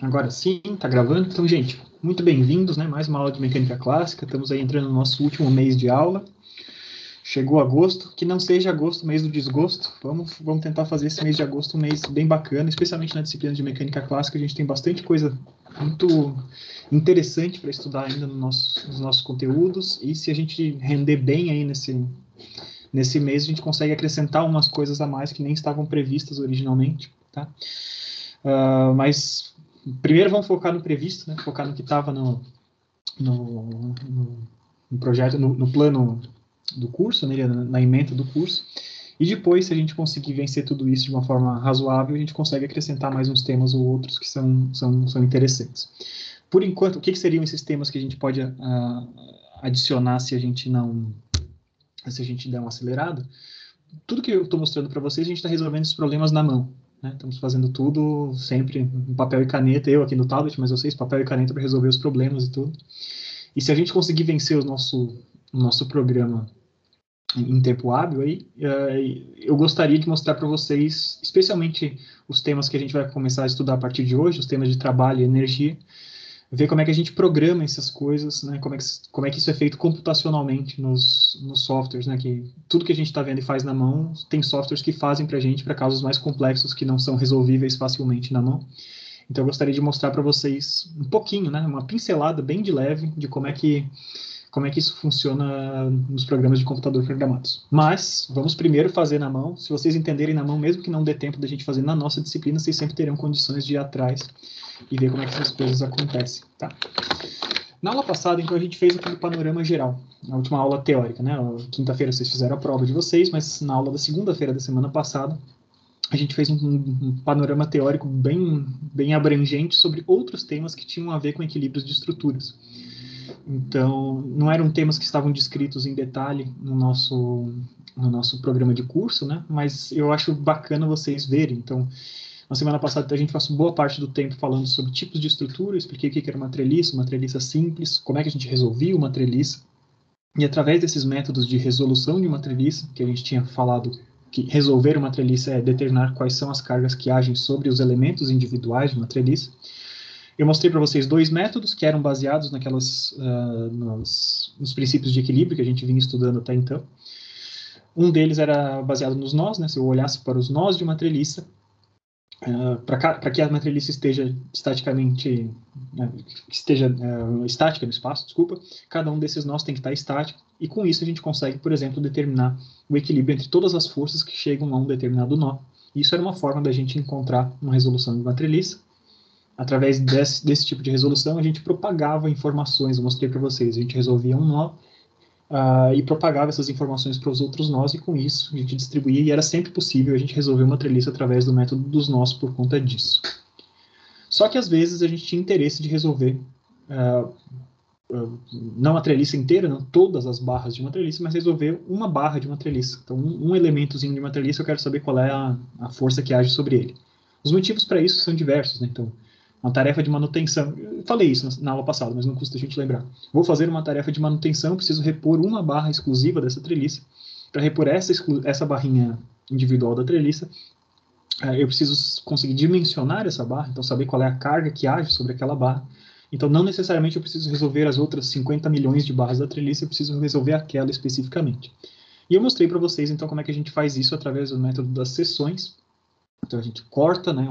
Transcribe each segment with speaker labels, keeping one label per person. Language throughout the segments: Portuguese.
Speaker 1: Agora sim, tá gravando. Então, gente, muito bem-vindos, né? Mais uma aula de mecânica clássica. Estamos aí entrando no nosso último mês de aula. Chegou agosto, que não seja agosto, mês do desgosto. Vamos tentar fazer esse mês de agosto um mês bem bacana, especialmente na disciplina de mecânica clássica. A gente tem bastante coisa muito interessante para estudar ainda nos nossos conteúdos. E se a gente render bem aí nesse mês, a gente consegue acrescentar umas coisas a mais que nem estavam previstas originalmente, tá? Mas primeiro vamos focar no previsto, né? Focar no que estava no, no projeto, no plano do curso, né? Na ementa do curso. E depois, se a gente conseguir vencer tudo isso de uma forma razoável, a gente consegue acrescentar mais uns temas ou outros que são interessantes. Por enquanto, o que seriam esses temas que a gente pode adicionar se a gente der uma acelerada? Tudo que eu estou mostrando para vocês, a gente está resolvendo esses problemas na mão. Né? Estamos fazendo tudo sempre em papel e caneta, eu aqui no tablet, mas vocês, papel e caneta para resolver os problemas e tudo. E se a gente conseguir vencer o nosso programa em tempo hábil, aí, eu gostaria de mostrar para vocês, especialmente os temas que a gente vai começar a estudar a partir de hoje, os temas de trabalho e energia, ver como é que a gente programa essas coisas, né? Como é que isso é feito computacionalmente nos softwares, né? Que tudo que a gente está vendo e faz na mão, tem softwares que fazem para a gente para casos mais complexos que não são resolvíveis facilmente na mão. Então eu gostaria de mostrar para vocês um pouquinho, né? Uma pincelada bem de leve de como é que isso funciona nos programas de computador programados. Mas vamos primeiro fazer na mão. Se vocês entenderem na mão, mesmo que não dê tempo da gente fazer na nossa disciplina, vocês sempre terão condições de ir atrás e ver como é que essas coisas acontecem, tá? Na aula passada, então, a gente fez aquele panorama geral, na última aula teórica, né? Quinta-feira vocês fizeram a prova de vocês, mas na aula da segunda-feira da semana passada, a gente fez um panorama teórico bem abrangente sobre outros temas que tinham a ver com equilíbrios de estruturas. Então, não eram temas que estavam descritos em detalhe no nosso programa de curso, né? Mas eu acho bacana vocês verem. Então, na semana passada a gente passou boa parte do tempo falando sobre tipos de estrutura, eu expliquei o que era uma treliça simples, como é que a gente resolvia uma treliça. E através desses métodos de resolução de uma treliça, que a gente tinha falado que resolver uma treliça é determinar quais são as cargas que agem sobre os elementos individuais de uma treliça, eu mostrei para vocês dois métodos que eram baseados nos princípios de equilíbrio que a gente vinha estudando até então. Um deles era baseado nos nós, né? Se eu olhasse para os nós de uma treliça, para que a matriz esteja estaticamente estática no espaço, desculpa, cada um desses nós tem que estar estático, e com isso a gente consegue, por exemplo, determinar o equilíbrio entre todas as forças que chegam a um determinado nó. Isso era uma forma da gente encontrar uma resolução de uma treliça. Através desse tipo de resolução, a gente propagava informações, eu mostrei para vocês, a gente resolvia um nó, e propagava essas informações para os outros nós, e com isso a gente distribuía, e era sempre possível a gente resolver uma treliça através do método dos nós por conta disso. Só que às vezes a gente tinha interesse de resolver, não a treliça inteira, não todas as barras de uma treliça, mas resolver uma barra de uma treliça. Então, um elementozinho de uma treliça, eu quero saber qual é a força que age sobre ele. Os motivos para isso são diversos, né? Então, uma tarefa de manutenção. Eu falei isso na aula passada, mas não custa a gente lembrar. Vou fazer uma tarefa de manutenção, preciso repor uma barra exclusiva dessa treliça. Para repor essa barrinha individual da treliça, eu preciso conseguir dimensionar essa barra, então saber qual é a carga que age sobre aquela barra. Então, não necessariamente eu preciso resolver as outras 50 milhões de barras da treliça, eu preciso resolver aquela especificamente. E eu mostrei para vocês, então, como é que a gente faz isso através do método das seções. Então a gente corta, né,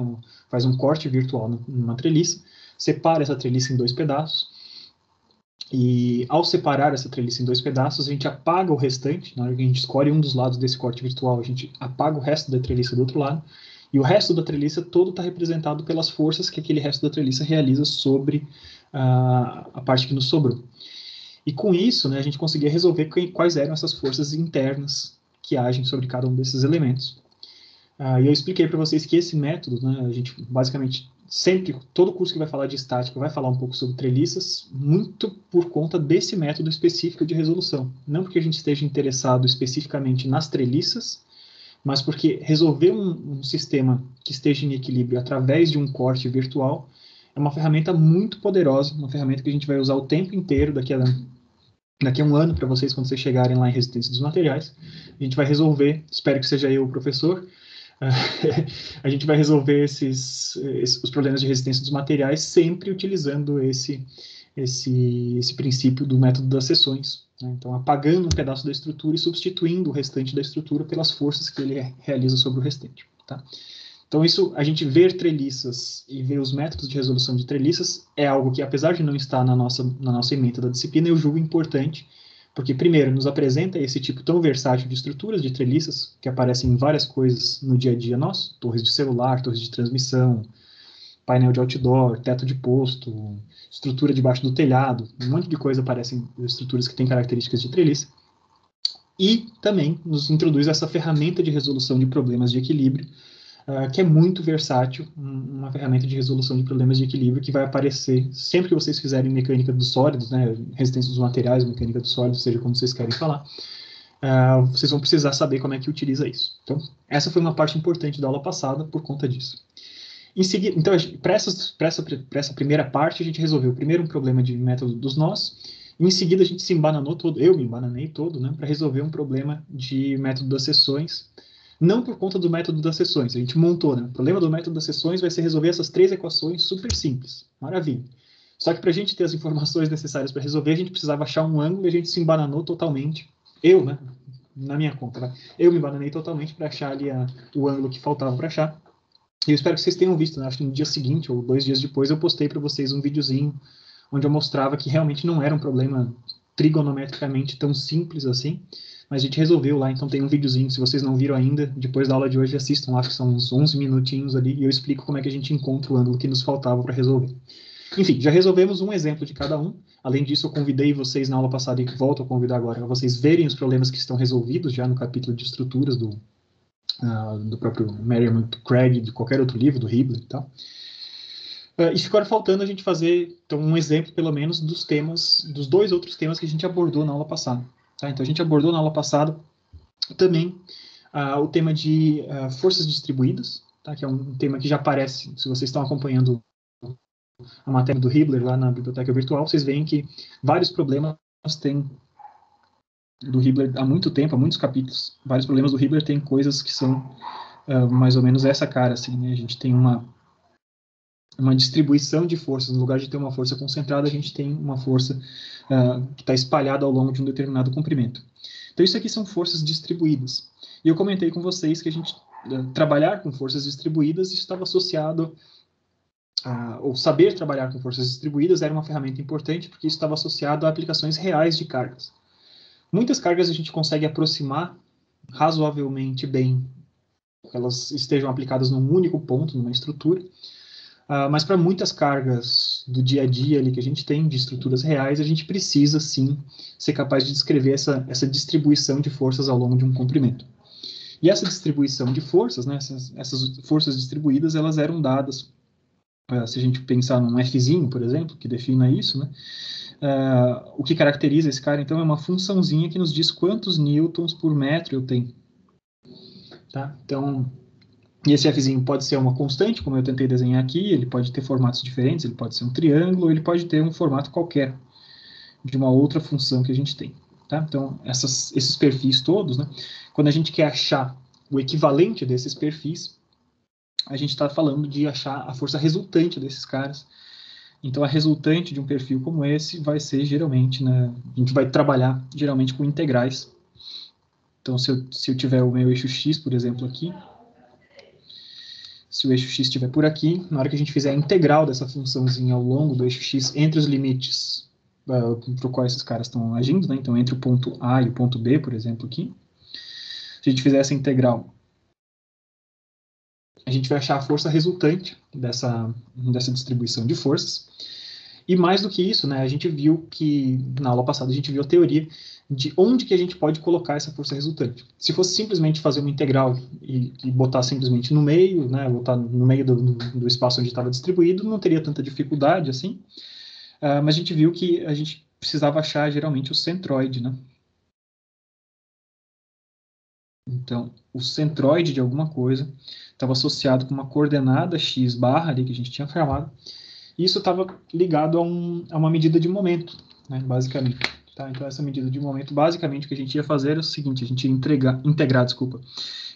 Speaker 1: faz um corte virtual numa treliça, separa essa treliça em dois pedaços, e ao separar essa treliça em dois pedaços, a gente apaga o restante. Na hora que a gente escolhe um dos lados desse corte virtual, a gente apaga o resto da treliça do outro lado, e o resto da treliça todo está representado pelas forças que aquele resto da treliça realiza sobre a parte que nos sobrou. E com isso, né, a gente conseguia resolver quais eram essas forças internas que agem sobre cada um desses elementos. E eu expliquei para vocês que esse método, né, a gente basicamente sempre, todo curso que vai falar de estática vai falar um pouco sobre treliças, muito por conta desse método específico de resolução. Não porque a gente esteja interessado especificamente nas treliças, mas porque resolver um sistema que esteja em equilíbrio através de um corte virtual é uma ferramenta muito poderosa, uma ferramenta que a gente vai usar o tempo inteiro daqui a um ano para vocês, quando vocês chegarem lá em resistência dos materiais. A gente vai resolver, espero que seja eu o professor, a gente vai resolver os problemas de resistência dos materiais sempre utilizando esse princípio do método das seções, né? Então, apagando um pedaço da estrutura e substituindo o restante da estrutura pelas forças que ele realiza sobre o restante. Tá? Então, isso, a gente ver treliças e ver os métodos de resolução de treliças é algo que, apesar de não estar na nossa ementa da disciplina, eu julgo importante, porque, primeiro, nos apresenta esse tipo tão versátil de estruturas de treliças, que aparecem em várias coisas no dia a dia nosso, torres de celular, torres de transmissão, painel de outdoor, teto de posto, estrutura debaixo do telhado, um monte de coisa aparecem estruturas que têm características de treliça. E também nos introduz essa ferramenta de resolução de problemas de equilíbrio, que é muito versátil, uma ferramenta de resolução de problemas de equilíbrio que vai aparecer sempre que vocês fizerem mecânica dos sólidos, né, resistência dos materiais, mecânica dos sólidos, seja como vocês querem falar, vocês vão precisar saber como é que utiliza isso. Então, essa foi uma parte importante da aula passada por conta disso. Em seguida, então, para essa primeira parte, a gente resolveu primeiro um problema de método dos nós, e em seguida a gente se embananou todo, eu me embananei todo, né, para resolver um problema de método das seções, não por conta do método das seções, a gente montou, né, o problema do método das seções vai ser resolver essas 3 equações super simples, maravilha. Só que para a gente ter as informações necessárias para resolver, a gente precisava achar um ângulo e a gente se embananou totalmente, eu, né, na minha conta, né, eu me embananei totalmente para achar ali o ângulo que faltava para achar. Eu espero que vocês tenham visto, né? Acho que no dia seguinte ou 2 dias depois eu postei para vocês um videozinho onde eu mostrava que realmente não era um problema trigonometricamente tão simples assim, mas a gente resolveu lá, então tem um videozinho, se vocês não viram ainda, depois da aula de hoje assistam, acho que são uns 11 minutinhos ali, e eu explico como é que a gente encontra o ângulo que nos faltava para resolver. Enfim, já resolvemos um exemplo de cada um. Além disso, eu convidei vocês na aula passada e volto a convidar agora para vocês verem os problemas que estão resolvidos já no capítulo de estruturas do próprio Merriam Craig, de qualquer outro livro, do Hibbeler e tal. E ficou faltando a gente fazer, então, um exemplo, pelo menos, dos temas, dos 2 outros temas que a gente abordou na aula passada. Tá? Então, a gente abordou na aula passada também o tema de forças distribuídas, tá? Que é um tema que já aparece, se vocês estão acompanhando a matéria do Hibbeler lá na biblioteca virtual, vocês veem que vários problemas têm do Hibbeler há muito tempo, há muitos capítulos. Vários problemas do Hibbeler têm coisas que são mais ou menos essa cara, assim, né? A gente tem uma distribuição de forças. No lugar de ter uma força concentrada, a gente tem uma força que está espalhada ao longo de um determinado comprimento. Então, isso aqui são forças distribuídas. E eu comentei com vocês que a gente trabalhar com forças distribuídas, isso estava associado ou saber trabalhar com forças distribuídas era uma ferramenta importante, porque isso estava associado a aplicações reais de cargas. Muitas cargas a gente consegue aproximar razoavelmente bem, elas estejam aplicadas num único ponto, numa estrutura, mas para muitas cargas do dia a dia ali que a gente tem, de estruturas reais, a gente precisa, sim, ser capaz de descrever essa distribuição de forças ao longo de um comprimento. E essa distribuição de forças, né, essas forças distribuídas, elas eram dadas, se a gente pensar num Fzinho, por exemplo, que defina isso, né, o que caracteriza esse cara, então, é uma funçãozinha que nos diz quantos newtons por metro eu tenho. Tá? Então, esse Fzinho pode ser uma constante, como eu tentei desenhar aqui, ele pode ter formatos diferentes, ele pode ser um triângulo, ele pode ter um formato qualquer de uma outra função que a gente tem. Tá? Então, esses perfis todos, né, quando a gente quer achar o equivalente desses perfis, a gente está falando de achar a força resultante desses caras. Então, a resultante de um perfil como esse vai ser geralmente, né, a gente vai trabalhar geralmente com integrais. Então, se eu tiver o meu eixo x, por exemplo, aqui, se o eixo x estiver por aqui, na hora que a gente fizer a integral dessa funçãozinha ao longo do eixo x entre os limites para o qual esses caras estão agindo, né, então entre o ponto A e o ponto B, por exemplo, aqui, se a gente fizer essa integral, a gente vai achar a força resultante dessa distribuição de forças. E mais do que isso, né, a gente viu que, na aula passada, a gente viu a teoria de onde que a gente pode colocar essa força resultante. Se fosse simplesmente fazer uma integral e botar simplesmente no meio, né, botar no meio do espaço onde estava distribuído, não teria tanta dificuldade assim. Mas a gente viu que a gente precisava achar geralmente o centroide, né? Então, o centroide de alguma coisa estava associado com uma coordenada x barra ali que a gente tinha formado, e isso estava ligado a uma medida de momento, né, basicamente. Tá? Então, essa medida de momento, basicamente, o que a gente ia fazer era o seguinte, a gente ia integrar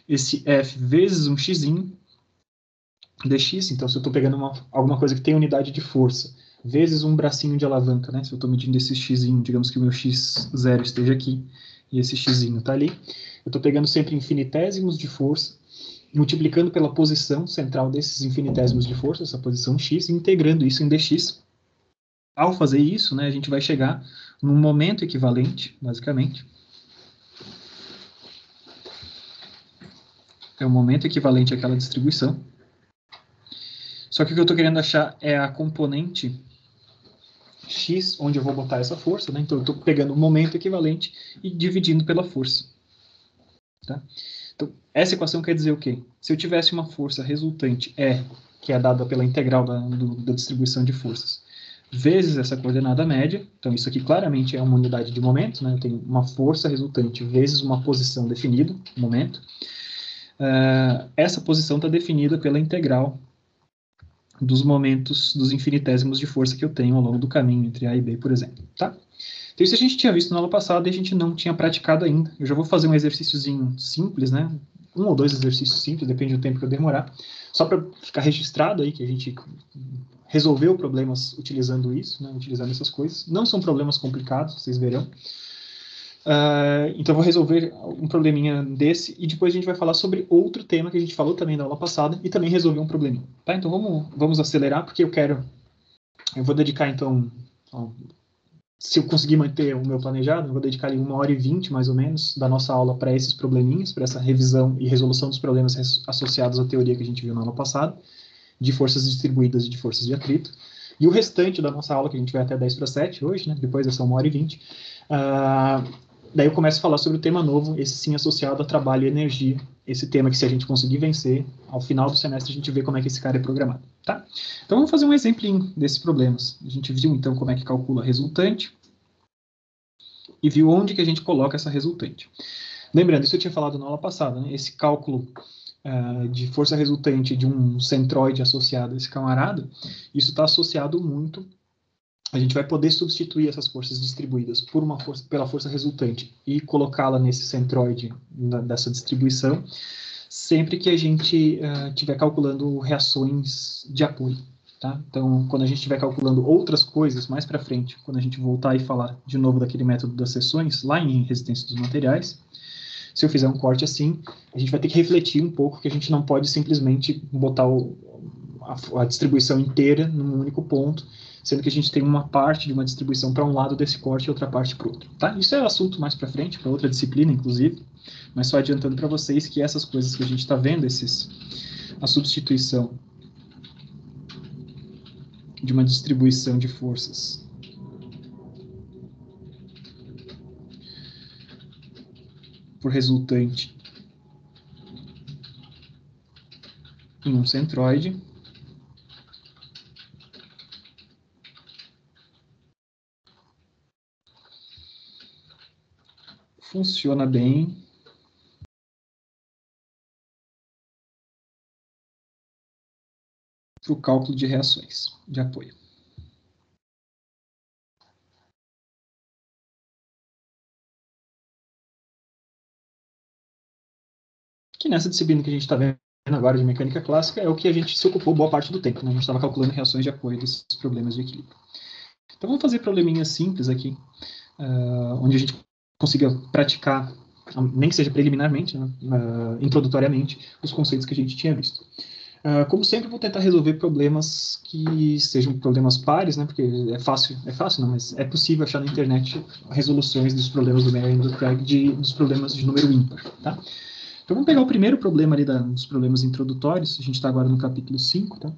Speaker 1: esse F vezes um x dx, então se eu estou pegando alguma coisa que tem unidade de força, vezes um bracinho de alavanca, né? Se eu estou medindo esse x, digamos que o meu x0 esteja aqui, e esse x está ali, eu estou pegando sempre infinitésimos de força, multiplicando pela posição central desses infinitésimos de força, essa posição x, e integrando isso em dx. Ao fazer isso, né, a gente vai chegar num momento equivalente, basicamente. É o momento equivalente àquela distribuição. Só que o que eu estou querendo achar é a componente x, onde eu vou botar essa força, né? Então eu estou pegando o momento equivalente e dividindo pela força. Tá? Então, essa equação quer dizer o quê? Se eu tivesse uma força resultante E, que é dada pela integral da distribuição de forças, vezes essa coordenada média, então isso aqui claramente é uma unidade de momento, né? Eu tenho uma força resultante vezes uma posição definida, momento. Essa posição está definida pela integral dos momentos dos infinitésimos de força que eu tenho ao longo do caminho entre A e B, por exemplo. Tá? Então isso a gente tinha visto na aula passada e a gente não tinha praticado ainda. Eu já vou fazer um exercíciozinho simples, né? 1 ou 2 exercícios simples, depende do tempo que eu demorar, só para ficar registrado aí que a gente resolveu problemas utilizando isso, né? Utilizando essas coisas. Não são problemas complicados, vocês verão. Então eu vou resolver um probleminha desse e depois a gente vai falar sobre outro tema que a gente falou também na aula passada e também resolver um probleminha. Tá? Então vamos acelerar porque eu vou dedicar então, se eu conseguir manter o meu planejado, eu vou dedicar ali 1h20 mais ou menos da nossa aula para esses probleminhas, para essa revisão e resolução dos problemas associados à teoria que a gente viu na aula passada, de forças distribuídas e de forças de atrito. E o restante da nossa aula, que a gente vai até 10:50 hoje, né, depois dessa 1h20, daí eu começo a falar sobre o tema novo, esse sim associado a trabalho e energia, esse tema que se a gente conseguir vencer, ao final do semestre a gente vê como é que esse cara é programado, tá? Então vamos fazer um exemplinho desses problemas. A gente viu então como é que calcula a resultante e viu onde que a gente coloca essa resultante. Lembrando, isso eu tinha falado na aula passada, né? Esse cálculo de força resultante de um centroide associado a esse camarada, isso está associado muito. A gente vai poder substituir essas forças distribuídas pela força resultante e colocá-la nesse centroide dessa distribuição, sempre que a gente estiver calculando reações de apoio. Tá? Então, quando a gente estiver calculando outras coisas mais para frente, quando a gente voltar e falar de novo daquele método das seções, lá em resistência dos materiais, se eu fizer um corte assim, a gente vai ter que refletir um pouco que a gente não pode simplesmente botar a distribuição inteira num único ponto, sendo que a gente tem uma parte de uma distribuição para um lado desse corte e outra parte para o outro. Tá? Isso é assunto mais para frente, para outra disciplina, inclusive, mas só adiantando para vocês que essas coisas que a gente está vendo, a substituição de uma distribuição de forças por resultante em um centroide funciona bem para o cálculo de reações de apoio. Que nessa disciplina que a gente está vendo agora de mecânica clássica é o que a gente se ocupou boa parte do tempo, né? A gente estava calculando reações de apoio desses problemas de equilíbrio. Então vamos fazer probleminhas simples aqui, onde a gente consiga praticar, nem que seja preliminarmente, né, introdutoriamente, os conceitos que a gente tinha visto. Como sempre, vou tentar resolver problemas que sejam problemas pares, né, porque é fácil não, mas é possível achar na internet resoluções dos problemas do Meyer e do Craig dos problemas de número ímpar, tá? Então vamos pegar o primeiro problema ali dos problemas introdutórios, a gente está agora no capítulo 5, tá?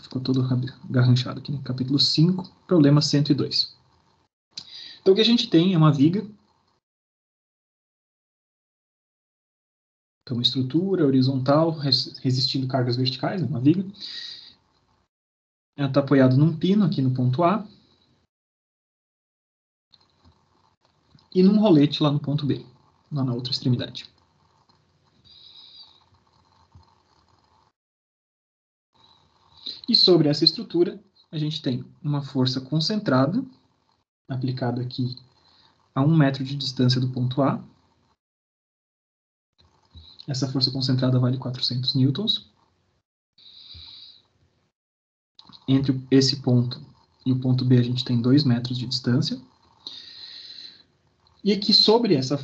Speaker 1: Ficou todo garranchado aqui, né? Capítulo 5, problema 102. Então o que a gente tem é uma viga, então uma estrutura horizontal resistindo cargas verticais, né? Uma viga. Ela está apoiada num pino aqui no ponto A e num rolete lá no ponto B, lá na outra extremidade. E sobre essa estrutura, a gente tem uma força concentrada, aplicada aqui a 1 metro de distância do ponto A, essa força concentrada vale 400 newtons. Entre esse ponto e o ponto B a gente tem 2 metros de distância. E aqui sobre essa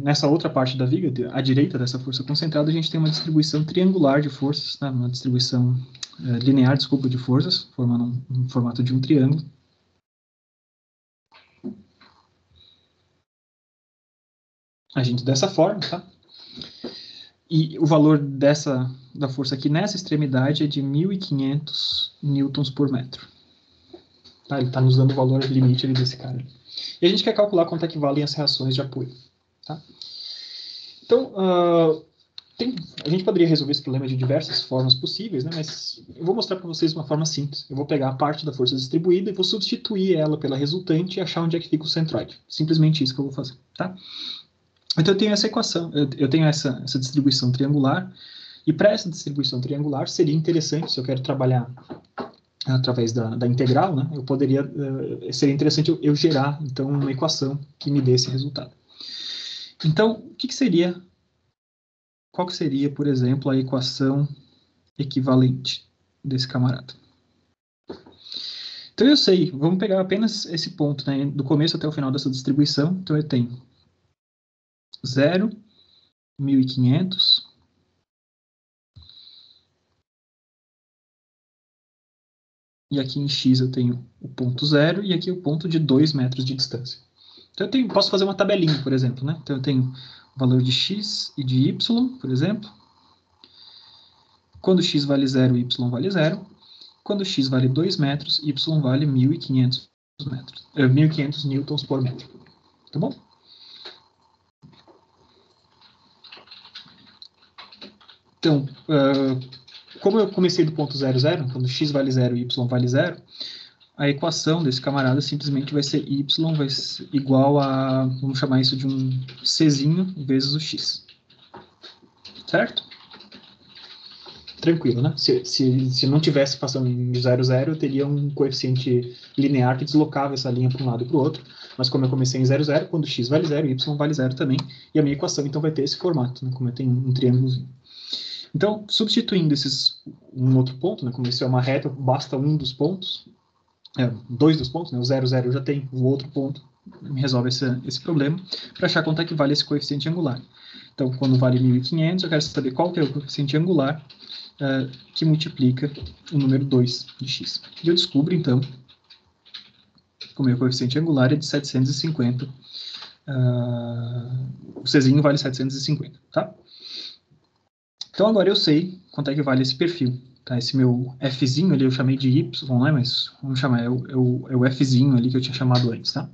Speaker 1: nessa outra parte da viga, à direita dessa força concentrada, a gente tem uma distribuição triangular de forças, né? Uma distribuição linear, desculpa, de forças, formando um formato de um triângulo. Agindo dessa forma, tá? E o valor da força aqui nessa extremidade é de 1.500 newtons por metro. Tá? Ele está nos dando o valor limite ali desse cara. E a gente quer calcular quanto é que valem as reações de apoio. Tá? Então, a gente poderia resolver esse problema de diversas formas possíveis, né? Mas eu vou mostrar para vocês uma forma simples. Eu vou pegar a parte da força distribuída e vou substituir ela pela resultante e achar onde é que fica o centroide. Simplesmente isso que eu vou fazer. Tá? Então, eu tenho essa equação, eu tenho essa distribuição triangular, e para essa distribuição triangular seria interessante, se eu quero trabalhar através da integral, né, seria interessante eu gerar, então, uma equação que me dê esse resultado. Então, qual que seria, por exemplo, a equação equivalente desse camarada? Então, eu sei, vamos pegar apenas esse ponto, né, do começo até o final dessa distribuição. Então, eu tenho 0, 1.500, e aqui em x eu tenho o ponto 0 e aqui o ponto de 2 metros de distância. Então eu posso fazer uma tabelinha, por exemplo, né? Então eu tenho o valor de x e de y, por exemplo. Quando x vale 0, y vale 0. Quando x vale 2 metros, y vale 1.500 metros, 1.500 newtons por metro. Tá bom? Então, como eu comecei do ponto 0, 0, quando x vale 0 e y vale 0, a equação desse camarada simplesmente vai ser y vai ser igual a, vamos chamar isso de um czinho vezes o x. Certo? Tranquilo, né? Se não tivesse passando de 0, 0, eu teria um coeficiente linear que deslocava essa linha para um lado e para o outro. Mas como eu comecei em 0, 0, quando x vale 0, y vale 0 também. E a minha equação, então, vai ter esse formato, né? Como eu tenho um triângulozinho. Então, substituindo um outro ponto, né? Como isso é uma reta, basta um dos pontos. 2 dos pontos, né? O 0, 0 eu já tenho, o outro ponto me resolve esse problema, para achar quanto é que vale esse coeficiente angular. Então, quando vale 1.500, eu quero saber qual que é o coeficiente angular que multiplica o número 2 de x. E eu descubro, então, que o meu coeficiente angular é de 750. O czinho vale 750, tá? Então, agora eu sei quanto é que vale esse perfil. Tá, esse meu Fzinho ali eu chamei de Y, né? Mas vamos chamar, é o Fzinho ali que eu tinha chamado antes, tá?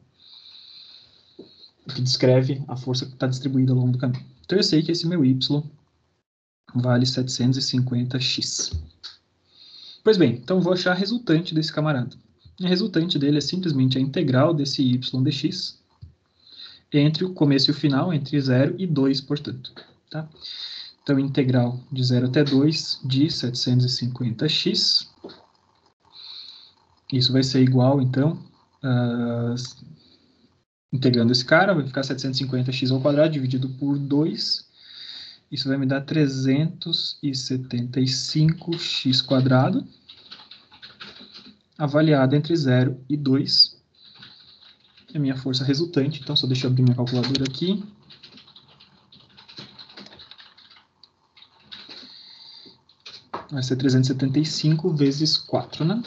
Speaker 1: Que descreve a força que está distribuída ao longo do caminho. Então eu sei que esse meu Y vale 750x. Pois bem, então vou achar a resultante desse camarada. A resultante dele é simplesmente a integral desse y dx entre o começo e o final, entre 0 e 2, portanto. Tá? Então, integral de 0 até 2 de 750x. Isso vai ser igual, então, integrando esse cara, vai ficar 750x ao quadrado dividido por 2. Isso vai me dar 375x quadrado, avaliado entre 0 e 2. É a minha força resultante. Então, só deixa eu abrir minha calculadora aqui. Vai ser 375 vezes 4, né?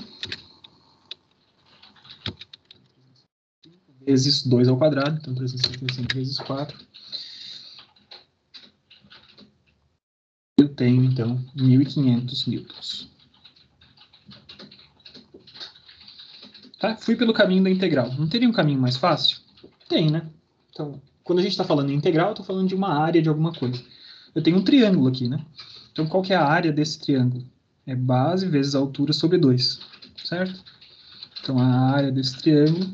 Speaker 1: Vezes 2 ao quadrado, então 375 vezes 4. Eu tenho, então, 1.500 newtons. Tá? Fui pelo caminho da integral. Não teria um caminho mais fácil? Tem, né? Então, quando a gente está falando em integral, eu estou falando de uma área de alguma coisa. Eu tenho um triângulo aqui, né? Então, qual que é a área desse triângulo? É base vezes altura sobre 2, certo? Então, a área desse triângulo,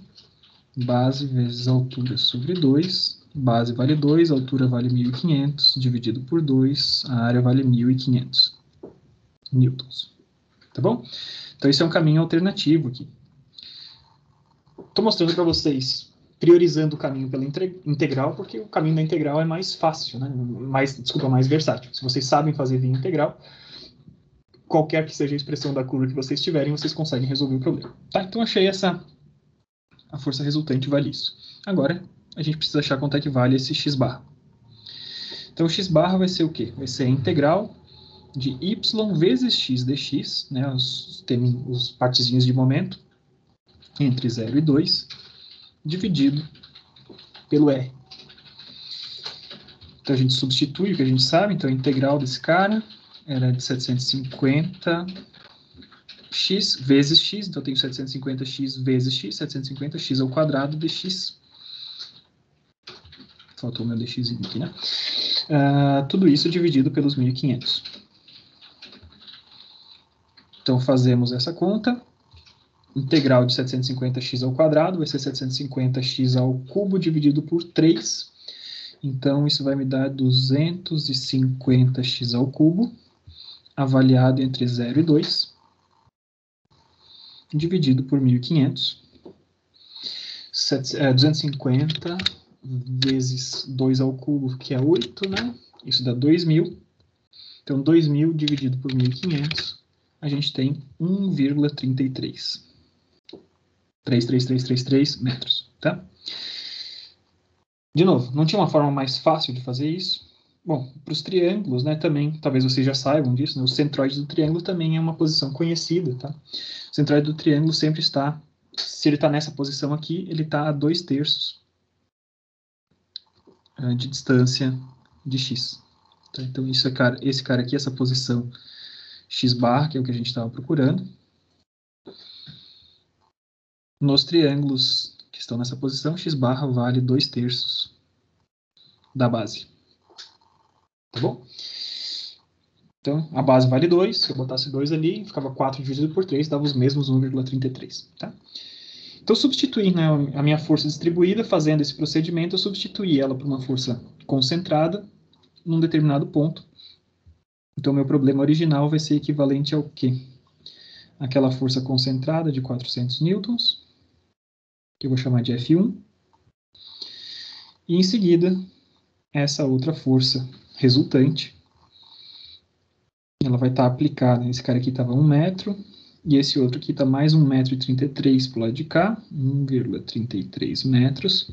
Speaker 1: base vezes altura sobre 2, base vale 2, altura vale 1.500, dividido por 2, a área vale 1.500 newtons. Tá bom? Então, esse é um caminho alternativo aqui. Estou mostrando para vocês priorizando o caminho pela integral, porque o caminho da integral é mais fácil, né? Mais versátil. Se vocês sabem fazer via integral, qualquer que seja a expressão da curva que vocês tiverem, vocês conseguem resolver o problema. Tá? Então, achei a força resultante vale isso. Agora, a gente precisa achar quanto é que vale esse x barra. Então, o x barra vai ser o quê? Vai ser a integral de y vezes x dx, né, os partezinhos de momento, entre 0 e 2, dividido pelo r. Então, a gente substitui o que a gente sabe. Então, a integral desse cara era de 750 x vezes x. Então, eu tenho 750x vezes x, 750x ao quadrado dx. Faltou o meu dx aqui, né? Tudo isso dividido pelos 1.500. Então, fazemos essa conta. Integral de 750x ao quadrado vai ser 750x ao cubo dividido por 3. Então, isso vai me dar 250x ao cubo, avaliado entre 0 e 2, dividido por 1.500. 250 vezes 2 ao cubo, que é 8, né? Isso dá 2.000. Então, 2.000 dividido por 1.500, a gente tem 1,33. 33333 metros, tá? De novo, não tinha uma forma mais fácil de fazer isso? Bom, para os triângulos, né, também, talvez vocês já saibam disso, né, o centroide do triângulo também é uma posição conhecida, tá? O centroide do triângulo sempre está, se ele está nessa posição aqui, ele está a 2/3 de distância de x. Tá? Então, isso é esse cara aqui, essa posição x barra, que é o que a gente estava procurando. Nos triângulos que estão nessa posição, x barra vale 2/3 da base. Tá bom? Então, a base vale 2. Se eu botasse 2 ali, ficava 4 dividido por 3, dava os mesmos 1,33. Tá? Então, substituir, né, a minha força distribuída, fazendo esse procedimento, eu substituí ela por uma força concentrada num determinado ponto. Então, meu problema original vai ser equivalente ao quê? Aquela força concentrada de 400 newtons, que eu vou chamar de F1. E, em seguida, essa outra força resultante, ela vai estar aplicada. Esse cara aqui estava 1 metro, e esse outro aqui está mais 1,33 m para o lado de cá, 1,33 metros.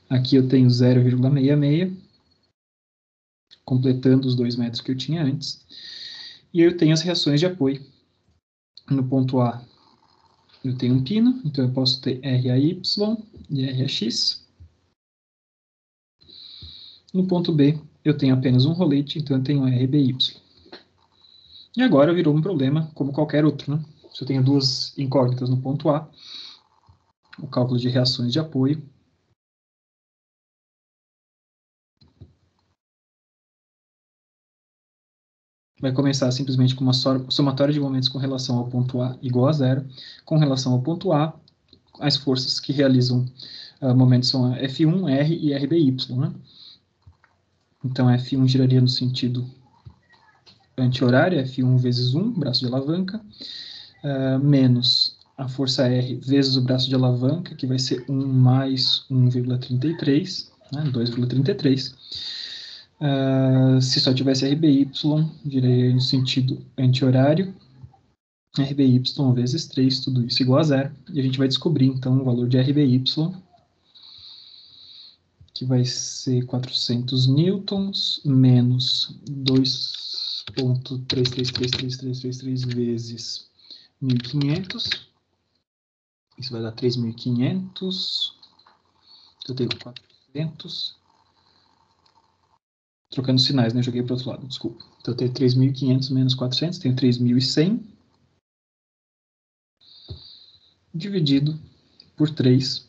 Speaker 1: Aqui eu tenho 0,66, completando os 2 metros que eu tinha antes. E eu tenho as reações de apoio. No ponto A, eu tenho um pino, então eu posso ter RAY e RAX. No ponto B, eu tenho apenas um rolete, então eu tenho RBY. E agora virou um problema como qualquer outro, né? Se eu tenho duas incógnitas no ponto A, o cálculo de reações de apoio vai começar simplesmente com uma somatória de momentos com relação ao ponto A igual a 0. Com relação ao ponto A, as forças que realizam momentos são F1, R e RBY, né? Então, F1 giraria no sentido anti-horário, F1 vezes 1, braço de alavanca, menos a força R vezes o braço de alavanca, que vai ser 1 mais 1,33, né, 2,33. Se só tivesse RBY, giraria no sentido anti-horário, RBY vezes 3, tudo isso igual a 0. E a gente vai descobrir, então, o valor de RBY, que vai ser 400 newtons menos 2,333333 vezes 1.500. Isso vai dar 3.500. Eu tenho 400. Trocando sinais, né? Joguei para o outro lado, desculpa. Então, eu tenho 3.500 menos 400, tenho 3.100. Dividido por 3.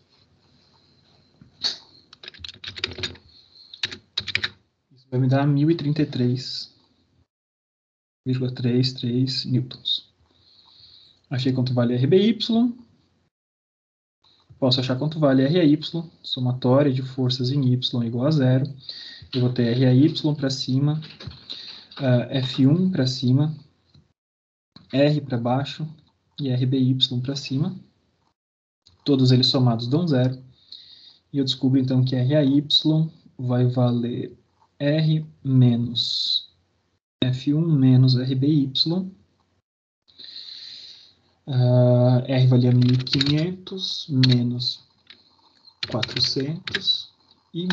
Speaker 1: Isso vai me dar 1.033,33 newtons. Achei quanto vale RBY. Posso achar quanto vale RAY, somatória de forças em Y igual a 0. Eu vou ter RAY para cima, F1 para cima, R para baixo e RBY para cima. Todos eles somados dão 0. E eu descubro, então, que RAY vai valer R menos F1 menos RBY. R valia 1.500 menos 400 e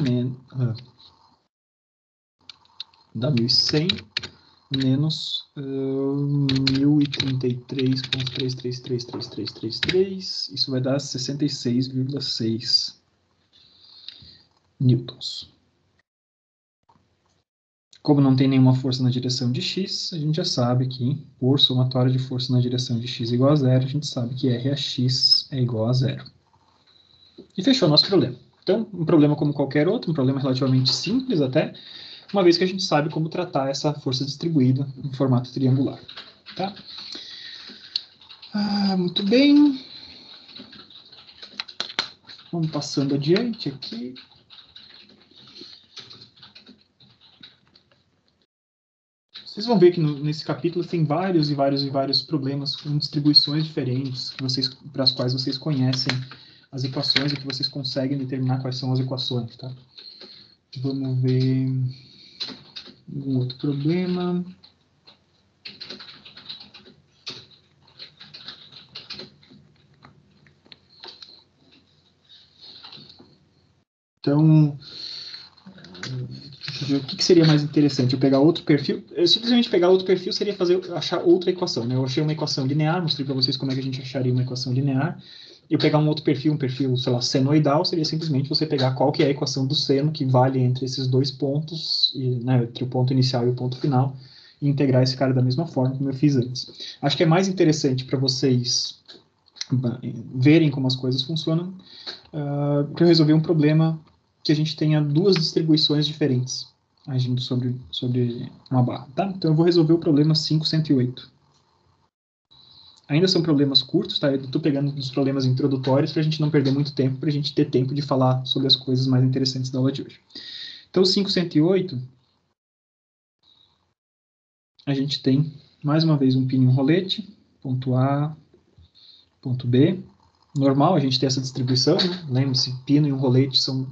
Speaker 1: dá 1.100 menos 1.033,3333333. Isso vai dar 66,6 newtons. Como não tem nenhuma força na direção de x, a gente já sabe que, por somatória de força na direção de x igual a zero, a gente sabe que RAx é igual a zero. E fechou o nosso problema. Então, um problema como qualquer outro, um problema relativamente simples até, uma vez que a gente sabe como tratar essa força distribuída em formato triangular. Tá? Muito bem. Vamos passando adiante aqui. Vocês vão ver que nesse capítulo tem vários e vários e vários problemas com distribuições diferentes, para as quais vocês conhecem as equações e que vocês conseguem determinar quais são as equações. Tá? Vamos ver um outro problema. Então, o que seria mais interessante? Eu pegar outro perfil? Simplesmente pegar outro perfil seria achar outra equação. Né? Eu achei uma equação linear, mostrei para vocês como é que a gente acharia uma equação linear. Eu pegar um outro perfil, sei lá, senoidal, seria simplesmente você pegar qual que é a equação do seno que vale entre esses dois pontos, né, entre o ponto inicial e o ponto final, e integrar esse cara da mesma forma como eu fiz antes. Acho que é mais interessante para vocês verem como as coisas funcionam, para eu resolver um problema que a gente tenha duas distribuições diferentes agindo sobre uma barra. Tá? Então eu vou resolver o problema 508. Ainda são problemas curtos, tá? Eu estou pegando os problemas introdutórios para a gente não perder muito tempo, para a gente ter tempo de falar sobre as coisas mais interessantes da aula de hoje. Então, o 508, a gente tem, mais uma vez, um pino e um rolete, ponto A, ponto B. Normal a gente ter essa distribuição, né? Lembre-se, pino e um rolete são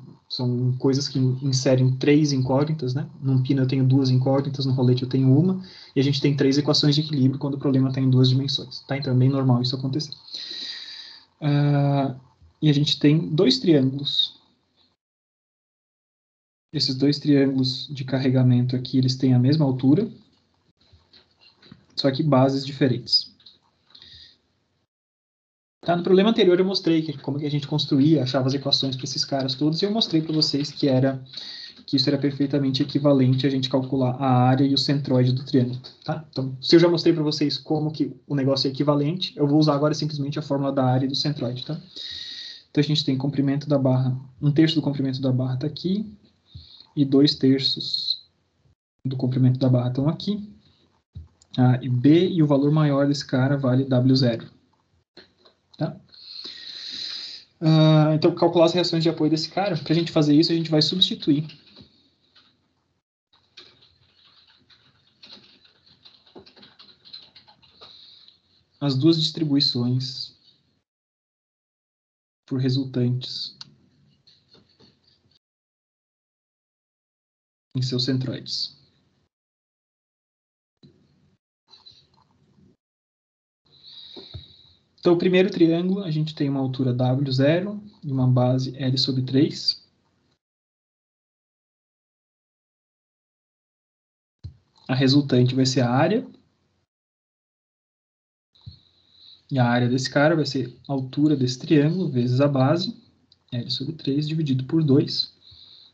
Speaker 1: coisas que inserem três incógnitas, né? Num pino eu tenho duas incógnitas, no rolete eu tenho uma, e a gente tem três equações de equilíbrio quando o problema está em duas dimensões, tá? Então é bem normal isso acontecer. E a gente tem dois triângulos. Esses dois triângulos de carregamento aqui, eles têm a mesma altura, só que bases diferentes. Tá? No problema anterior eu mostrei como que a gente construía, achava as equações para esses caras todos, e eu mostrei para vocês que isso era perfeitamente equivalente a gente calcular a área e o centroide do triângulo. Tá? Então, se eu já mostrei para vocês como que o negócio é equivalente, eu vou usar agora simplesmente a fórmula da área e do centroide. Tá? Então, a gente tem comprimento da barra, 1/3 do comprimento da barra está aqui, e 2/3 do comprimento da barra estão aqui. A e B, e o valor maior desse cara vale W0. Tá? Então, calcular as reações de apoio desse cara. Para a gente fazer isso, a gente vai substituir as duas distribuições por resultantes em seus centroides. Então, o primeiro triângulo, a gente tem uma altura W0 e uma base L/3. A resultante vai ser a área. E a área desse cara vai ser a altura desse triângulo vezes a base, L/3, dividido por 2.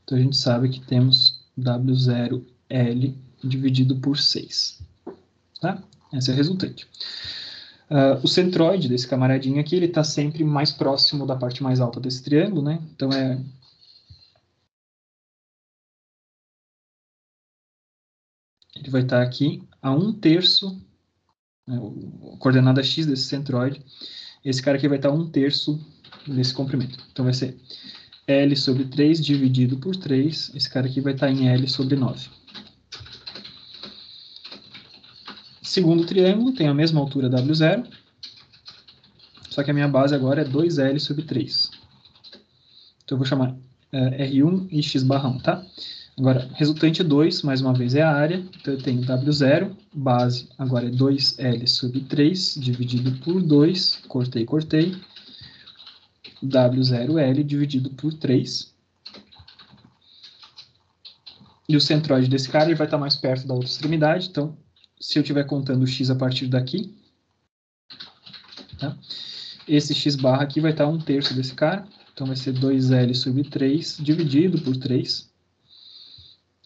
Speaker 1: Então, a gente sabe que temos W0L dividido por 6. Tá? Essa é a resultante. O centroide desse camaradinho aqui, ele está sempre mais próximo da parte mais alta desse triângulo, né? Então, ele vai estar aqui a 1/3, né, a coordenada x desse centroide. Esse cara aqui vai estar a 1/3 desse comprimento. Então, vai ser L/3 dividido por 3. Esse cara aqui vai estar em L/9. Segundo triângulo, tem a mesma altura W0, só que a minha base agora é 2L/3. Então, eu vou chamar R1 e x barra 1, tá? Agora, resultante 2, mais uma vez, é a área. Então, eu tenho W0, base, agora é 2L sobre 3, dividido por 2, cortei. W0L dividido por 3. E o centroide desse cara ele vai estar mais perto da outra extremidade. Então, se eu estiver contando o x a partir daqui, tá? Esse x barra aqui vai estar 1/3 desse cara. Então, vai ser 2L sobre 3 dividido por 3.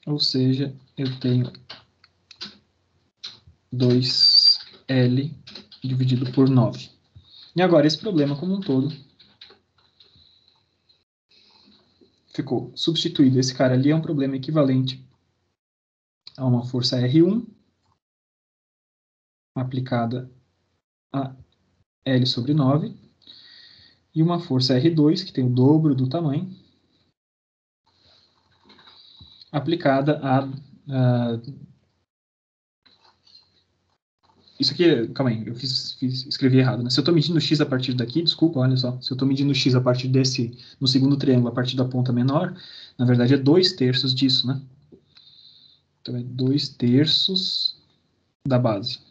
Speaker 1: Ou seja, eu tenho 2L dividido por 9. E agora, esse problema como um todo ficou substituído. Esse cara ali é um problema equivalente a uma força R1 aplicada a L sobre 9 e uma força R2, que tem o dobro do tamanho, aplicada a... isso aqui, calma aí, eu escrevi errado, né? Se eu estou medindo x a partir daqui, desculpa, olha só, se eu estou medindo x a partir desse, no segundo triângulo, a partir da ponta menor, na verdade é 2/3 disso, né? Então é 2/3 da base.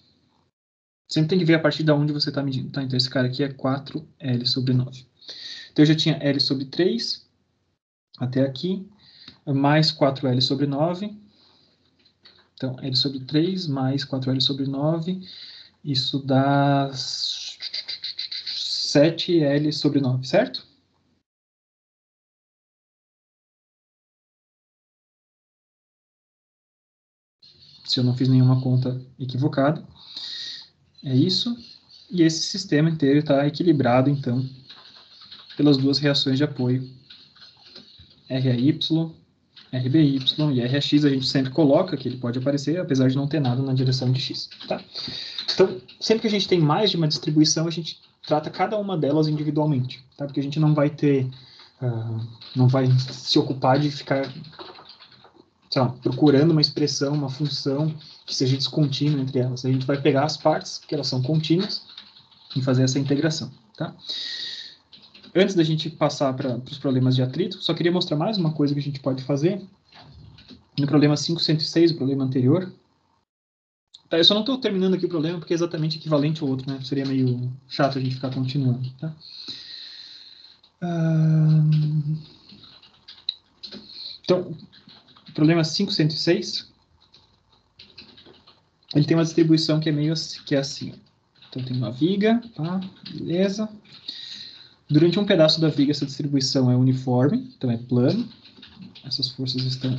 Speaker 1: Sempre tem que ver a partir de onde você está medindo, tá? Então esse cara aqui é 4L sobre 9. Então eu já tinha L sobre 3 até aqui, mais 4L sobre 9. Então, L sobre 3 mais 4L sobre 9, isso dá 7L sobre 9, certo? Se eu não fiz nenhuma conta equivocada. É isso. E esse sistema inteiro está equilibrado, então, pelas duas reações de apoio. RAY, RBY e RAX a gente sempre coloca que ele pode aparecer, apesar de não ter nada na direção de X. Tá? Então, sempre que a gente tem mais de uma distribuição, a gente trata cada uma delas individualmente, tá? Porque a gente não vai ter, não vai se ocupar de ficar, sei lá, procurando uma expressão, uma função que seja descontínua entre elas. A gente vai pegar as partes, que elas são contínuas, e fazer essa integração, tá? Antes da gente passar para os problemas de atrito, só queria mostrar mais uma coisa que a gente pode fazer. No problema 506, o problema anterior. Tá, eu só não estou terminando aqui o problema porque é exatamente equivalente ao outro, né? Seria meio chato a gente ficar continuando, tá? Então, o problema 506, ele tem uma distribuição que é meio que é assim. Então, tem uma viga, tá? Beleza. Durante um pedaço da viga, essa distribuição é uniforme, então é plano. Essas forças estão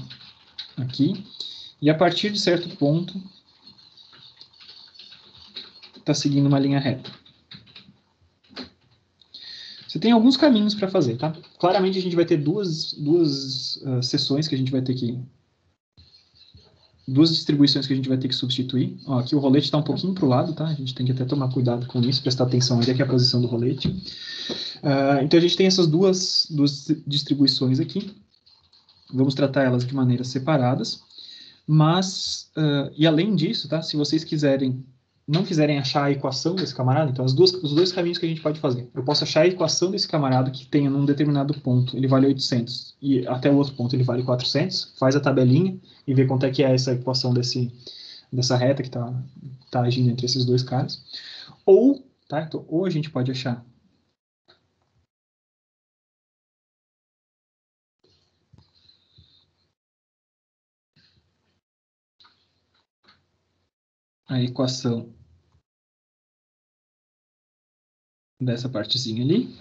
Speaker 1: aqui. E a partir de certo ponto, está seguindo uma linha reta. Você tem alguns caminhos para fazer, tá? Claramente a gente vai ter duas seções que a gente vai ter que... Duas distribuições que a gente vai ter que substituir. Ó, aqui o rolete está um pouquinho para o lado, tá? A gente tem que até tomar cuidado com isso, prestar atenção onde é que é a posição do rolete. Então a gente tem essas duas distribuições aqui. Vamos tratar elas de maneiras separadas. Mas, e além disso, tá? Se vocês não quiserem achar a equação desse camarada, então os dois caminhos que a gente pode fazer. Eu posso achar a equação desse camarada que tenha num determinado ponto, ele vale 800, e até o outro ponto ele vale 400, faz a tabelinha e vê quanto é que é essa equação dessa reta que tá agindo entre esses dois caras. Ou, tá? Então, ou a gente pode achar a equação dessa partezinha ali.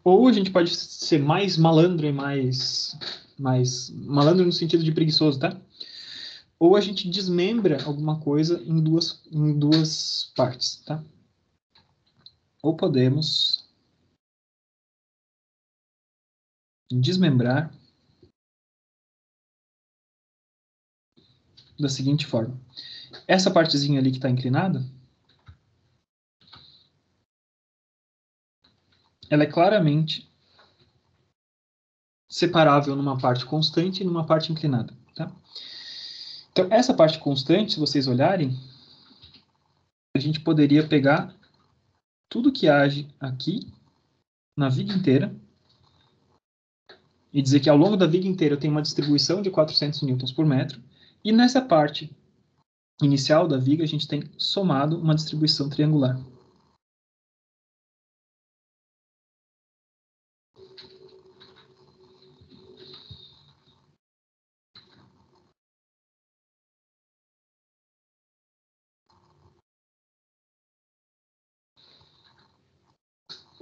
Speaker 1: Ou a gente pode ser mais malandro e mais malandro no sentido de preguiçoso, tá? Ou a gente desmembra alguma coisa em duas partes, tá? Ou podemos desmembrar da seguinte forma. Essa partezinha ali que está inclinada, ela é claramente separável numa parte constante e numa parte inclinada, tá? Então, essa parte constante, se vocês olharem, a gente poderia pegar tudo que age aqui na viga inteira e dizer que ao longo da viga inteira eu tenho uma distribuição de 400 newtons por metro, e nessa parte inicial da viga a gente tem somado uma distribuição triangular.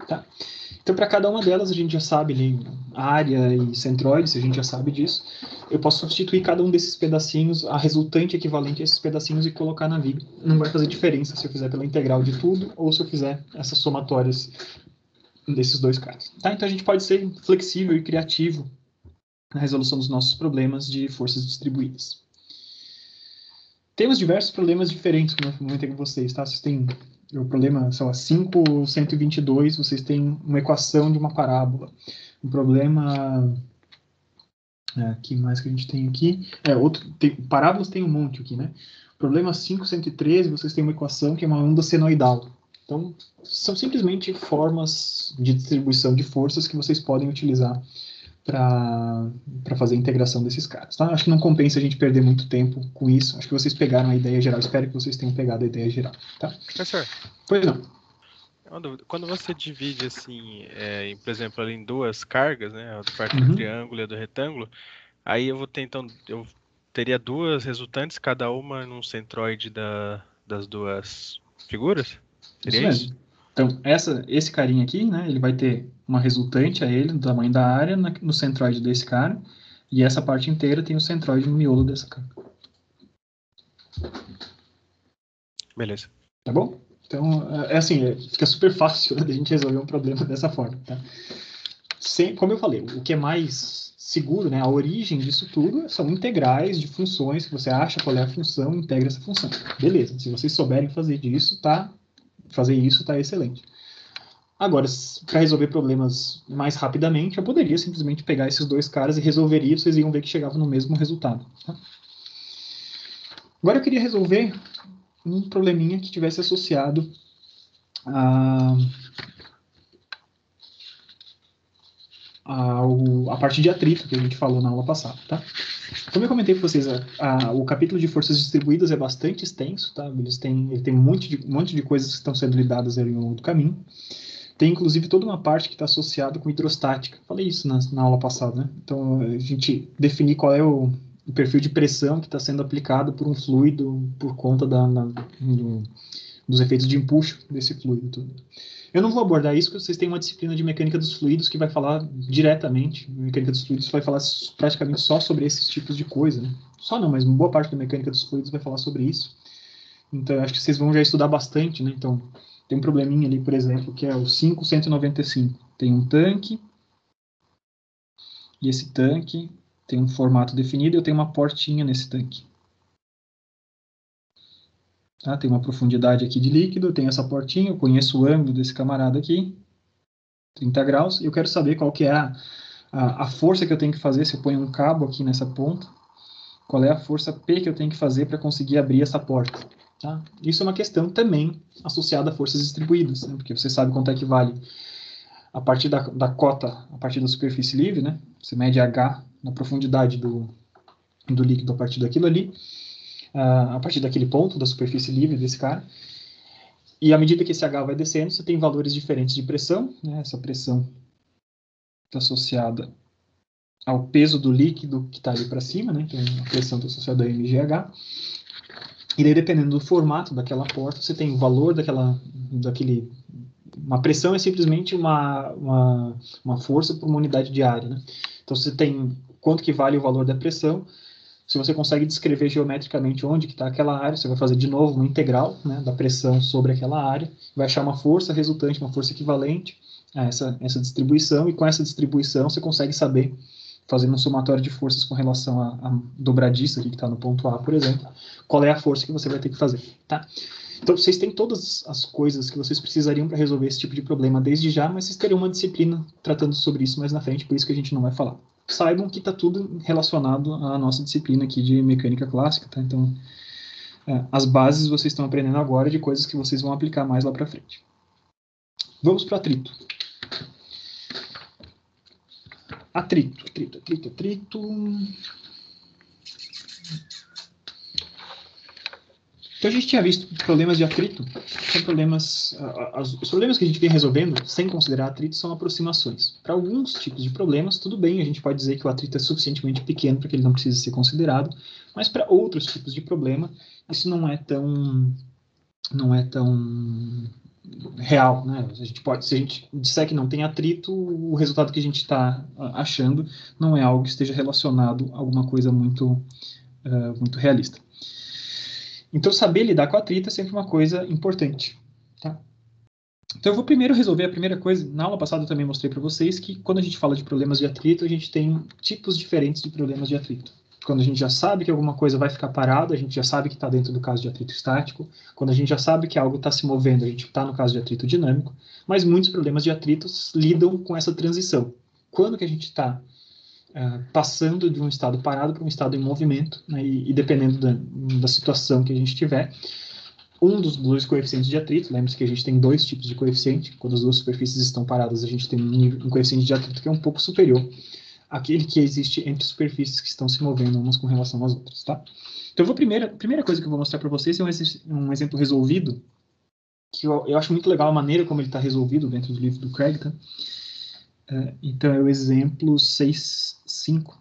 Speaker 1: Tá? Então, para cada uma delas, a gente já sabe ali, área e centroides, a gente já sabe disso. Eu posso substituir cada um desses pedacinhos, a resultante equivalente a esses pedacinhos, e colocar na viga. Não vai fazer diferença se eu fizer pela integral de tudo ou se eu fizer essas somatórias desses dois casos. Tá? Então, a gente pode ser flexível e criativo na resolução dos nossos problemas de forças distribuídas. Temos diversos problemas diferentes, como eu comentei com vocês, tá? Vocês têm o problema, sei lá, 5.122, vocês têm uma equação de uma parábola. Um problema... que mais que a gente tem aqui? Parábolas tem um monte aqui, né? Problema 513, vocês têm uma equação que é uma onda senoidal. Então, são simplesmente formas de distribuição de forças que vocês podem utilizar para fazer a integração desses caras, tá? Acho que não compensa a gente perder muito tempo com isso. Acho que vocês pegaram a ideia geral. Espero que vocês tenham pegado a ideia geral, tá?
Speaker 2: Professor,
Speaker 1: Pois não.
Speaker 2: quando você divide, assim, por exemplo, ali em duas cargas, né, a parte do triângulo e a do retângulo, aí eu vou ter, então, eu teria duas resultantes, cada uma num centroide das duas figuras? Seria
Speaker 1: Isso mesmo. Então, esse carinha aqui, né, ele vai ter uma resultante a ele, do tamanho da área, no centroide desse cara, e essa parte inteira tem o centroide no miolo dessa cara.
Speaker 2: Beleza.
Speaker 1: Tá bom? Então, fica super fácil, né, de a gente resolver um problema dessa forma, tá? Como eu falei, o que é mais seguro, né, a origem disso tudo são integrais de funções, que você acha qual é a função, integra essa função. Beleza, se vocês souberem fazer isso, tá excelente. Agora, para resolver problemas mais rapidamente, eu poderia simplesmente pegar esses dois caras e resolveria, vocês iam ver que chegava no mesmo resultado. Tá? Agora eu queria resolver um probleminha que tivesse associado a parte de atrito que a gente falou na aula passada. Tá? Como eu comentei com vocês, o capítulo de forças distribuídas é bastante extenso, tá? Ele tem um monte de coisas que estão sendo lidadas ali ao longo do caminho. Tem, inclusive, toda uma parte que está associada com hidrostática. Falei isso na aula passada, né? Então, a gente definir qual é o perfil de pressão que está sendo aplicado por um fluido por conta dos efeitos de empuxo desse fluido. Tudo. Eu não vou abordar isso, porque vocês têm uma disciplina de mecânica dos fluidos que vai falar diretamente. A mecânica dos fluidos vai falar praticamente só sobre esses tipos de coisa, né? Só não, mas uma boa parte da mecânica dos fluidos vai falar sobre isso. Então, acho que vocês vão já estudar bastante, né? Então, tem um probleminha ali, por exemplo, que é o 5.195. Tem um tanque, e esse tanque tem um formato definido, e eu tenho uma portinha nesse tanque. Tá? Tem uma profundidade aqui de líquido, eu tenho essa portinha, eu conheço o ângulo desse camarada aqui, 30 graus, e eu quero saber qual que é a força que eu tenho que fazer se eu ponho um cabo aqui nessa ponta, qual é a força P que eu tenho que fazer para conseguir abrir essa porta. Tá? Isso é uma questão também associada a forças distribuídas, né? Porque você sabe quanto é que vale a partir da cota, a partir da superfície livre, né? Você mede H na profundidade do líquido a partir daquilo ali, a partir daquele ponto da superfície livre desse cara. E à medida que esse H vai descendo, você tem valores diferentes de pressão, né? Essa pressão está associada ao peso do líquido que está ali para cima, né? Então a pressão está associada a mgh. E daí, dependendo do formato daquela porta, você tem o valor daquele... Uma pressão é simplesmente uma força por uma unidade de área, né? Então, você tem quanto que vale o valor da pressão. Se você consegue descrever geometricamente onde que está aquela área, você vai fazer de novo uma integral, né, da pressão sobre aquela área, vai achar uma força resultante, uma força equivalente a essa distribuição, e com essa distribuição você consegue saber, fazendo um somatório de forças com relação à dobradiça aqui que está no ponto A, por exemplo, qual é a força que você vai ter que fazer, tá? Então, vocês têm todas as coisas que vocês precisariam para resolver esse tipo de problema desde já, mas vocês terão uma disciplina tratando sobre isso mais na frente, por isso que a gente não vai falar. Saibam que está tudo relacionado à nossa disciplina aqui de mecânica clássica, tá? Então, as bases vocês estão aprendendo agora de coisas que vocês vão aplicar mais lá para frente. Vamos para o atrito. Atrito. Então, a gente tinha visto problemas de atrito, são problemas, os problemas que a gente vem resolvendo, sem considerar atrito, são aproximações. Para alguns tipos de problemas, tudo bem, a gente pode dizer que o atrito é suficientemente pequeno para que ele não precise ser considerado, mas para outros tipos de problema, isso não é tão real, né? Se a gente disser que não tem atrito, o resultado que a gente está achando não é algo que esteja relacionado a alguma coisa muito realista. Então, saber lidar com atrito é sempre uma coisa importante. Tá? Então, eu vou primeiro resolver a primeira coisa. Na aula passada eu também mostrei para vocês que quando a gente fala de problemas de atrito, a gente tem tipos diferentes de problemas de atrito. Quando a gente já sabe que alguma coisa vai ficar parada, a gente já sabe que está dentro do caso de atrito estático. Quando a gente já sabe que algo está se movendo, a gente está no caso de atrito dinâmico. Mas muitos problemas de atritos lidam com essa transição. Quando que a gente está passando de um estado parado para um estado em movimento, né, e dependendo da situação que a gente tiver, um dos dois coeficientes de atrito, lembre-se que a gente tem dois tipos de coeficiente, quando as duas superfícies estão paradas, a gente tem um coeficiente de atrito que é um pouco superior àquele que existe entre superfícies que estão se movendo umas com relação às outras, tá? Então, a primeira coisa que eu vou mostrar para vocês é um exemplo resolvido, que eu acho muito legal a maneira como ele está resolvido dentro do livro do Craig, tá? Então, é o exemplo 6.5.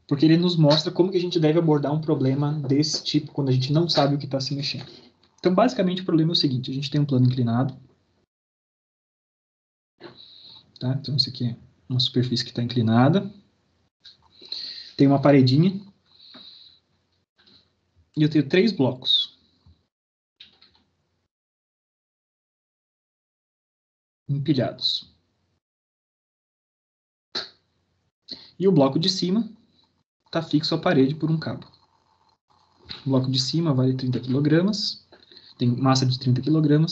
Speaker 1: Porque ele nos mostra como que a gente deve abordar um problema desse tipo quando a gente não sabe o que está se mexendo. Então, basicamente, o problema é o seguinte. A gente tem um plano inclinado. Tá? Então, isso aqui é uma superfície que está inclinada. Tem uma paredinha. E eu tenho 3 blocos. Empilhados. E o bloco de cima está fixo à parede por um cabo. O bloco de cima vale 30 kg, tem massa de 30 kg.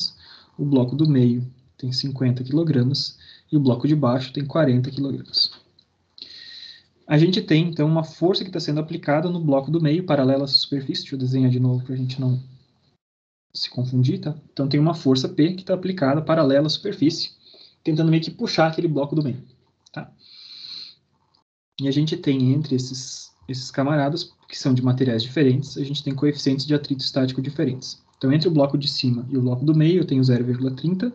Speaker 1: O bloco do meio tem 50 kg e o bloco de baixo tem 40 kg. A gente tem, então, uma força que está sendo aplicada no bloco do meio, paralela à superfície. Deixa eu desenhar de novo para a gente não se confundir, tá? Então, tem uma força P que está aplicada paralela à superfície, tentando meio que puxar aquele bloco do meio, tá? E a gente tem entre esses camaradas, que são de materiais diferentes, a gente tem coeficientes de atrito estático diferentes. Então, entre o bloco de cima e o bloco do meio, eu tenho 0,30.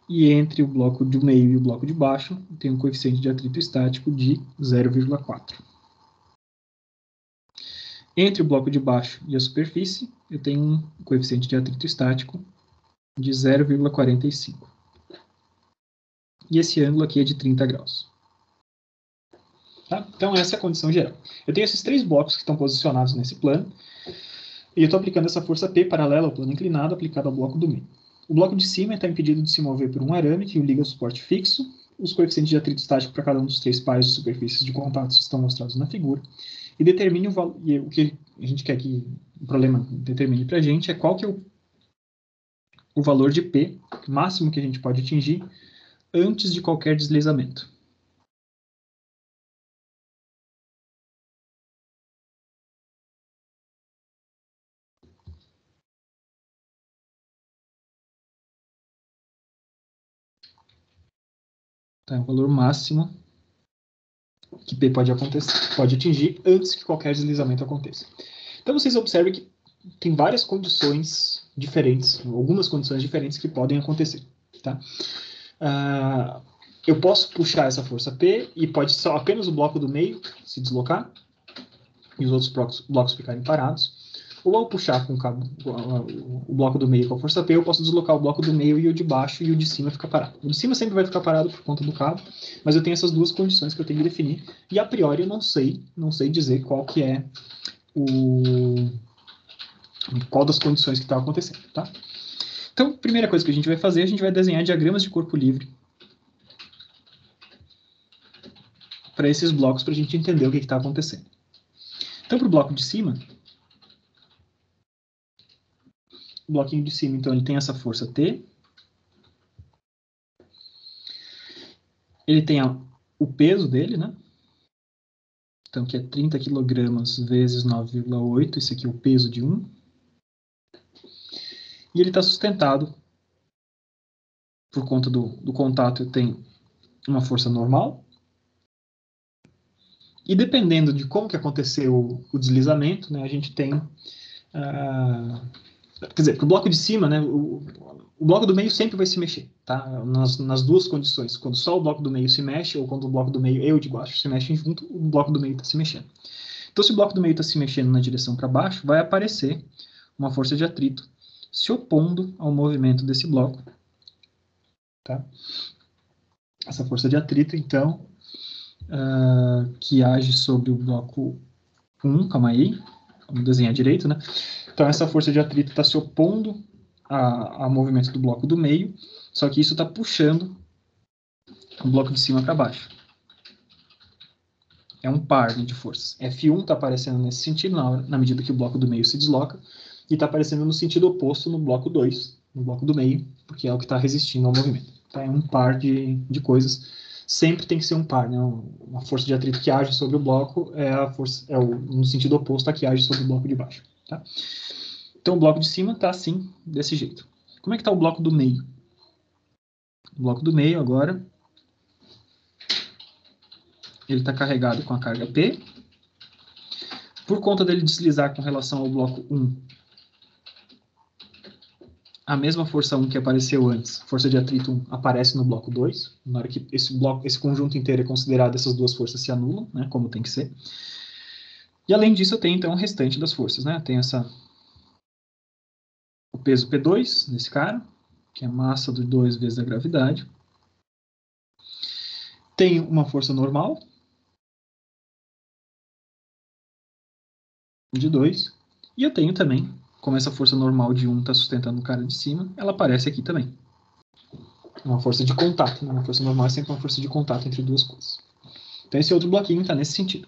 Speaker 1: E entre o bloco do meio e o bloco de baixo, eu tenho um coeficiente de atrito estático de 0,4. Entre o bloco de baixo e a superfície, eu tenho um coeficiente de atrito estático de 0,45. E esse ângulo aqui é de 30 graus. Tá? Então, essa é a condição geral. Eu tenho esses 3 blocos que estão posicionados nesse plano, e eu estou aplicando essa força P paralela ao plano inclinado, aplicada ao bloco do meio. O bloco de cima está impedido de se mover por um arame que o liga ao suporte fixo. Os coeficientes de atrito estático para cada um dos 3 pares de superfícies de contato estão mostrados na figura. E determine o que a gente quer que o problema determine para a gente é qual que é o valor de P máximo que a gente pode atingir antes de qualquer deslizamento. Então, é o valor máximo que P pode atingir antes que qualquer deslizamento aconteça. Então, vocês observem que tem várias condições diferentes, algumas condições diferentes que podem acontecer. Tá? Eu posso puxar essa força P e pode só apenas o bloco do meio se deslocar e os outros blocos ficarem parados. Ou ao puxar com o bloco do meio com a força P, eu posso deslocar o bloco do meio e o de baixo, e o de cima fica parado. O de cima sempre vai ficar parado por conta do cabo, mas eu tenho essas duas condições que eu tenho que definir, e a priori eu não sei dizer qual que é qual das condições que está acontecendo, tá? Então, a primeira coisa que a gente vai fazer, a gente vai desenhar diagramas de corpo livre para esses blocos, para a gente entender o que está acontecendo. Então, para o bloco de cima, o bloquinho de cima, então, ele tem essa força T. Ele tem o peso dele, né? Então, que é 30 kg vezes 9,8. Esse aqui é o peso de 1. E ele está sustentado por conta do contato, eu tenho uma força normal. E dependendo de como que aconteceu o deslizamento, né, a gente tem... quer dizer, para o bloco de cima, né, o bloco do meio sempre vai se mexer, tá? Nas duas condições, quando só o bloco do meio se mexe, ou quando o bloco do meio e o de baixo se mexem junto, o bloco do meio está se mexendo. Então, se o bloco do meio está se mexendo na direção para baixo, vai aparecer uma força de atrito se opondo ao movimento desse bloco. Tá? Essa força de atrito, então, que age sobre o bloco 1, calma aí, vamos desenhar direito, né? Então, essa força de atrito está se opondo ao movimento do bloco do meio, só que isso está puxando o bloco de cima para baixo. É um par de forças. F1 está aparecendo nesse sentido, na medida que o bloco do meio se desloca, e está aparecendo no sentido oposto no bloco 2, no bloco do meio, porque é o que está resistindo ao movimento. Então, é um par de coisas. Sempre tem que ser um par, né? Uma força de atrito que age sobre o bloco no sentido oposto à que age sobre o bloco de baixo. Tá? Então, o bloco de cima está assim, desse jeito. Como é que está o bloco do meio? O bloco do meio, agora, ele está carregado com a carga P. Por conta dele deslizar com relação ao bloco 1, a mesma força 1 que apareceu antes, força de atrito 1, aparece no bloco 2. Na hora que esse conjunto inteiro é considerado, essas duas forças se anulam, né, como tem que ser. E além disso, eu tenho então o restante das forças. Né? Eu tenho o peso P2 nesse cara, que é a massa de 2 vezes a gravidade. Tenho uma força normal de 2. E eu tenho também, como essa força normal de 1 está sustentando o cara de cima, ela aparece aqui também. Uma força de contato. Né? Uma força normal é sempre uma força de contato entre duas coisas. Então esse outro bloquinho está nesse sentido.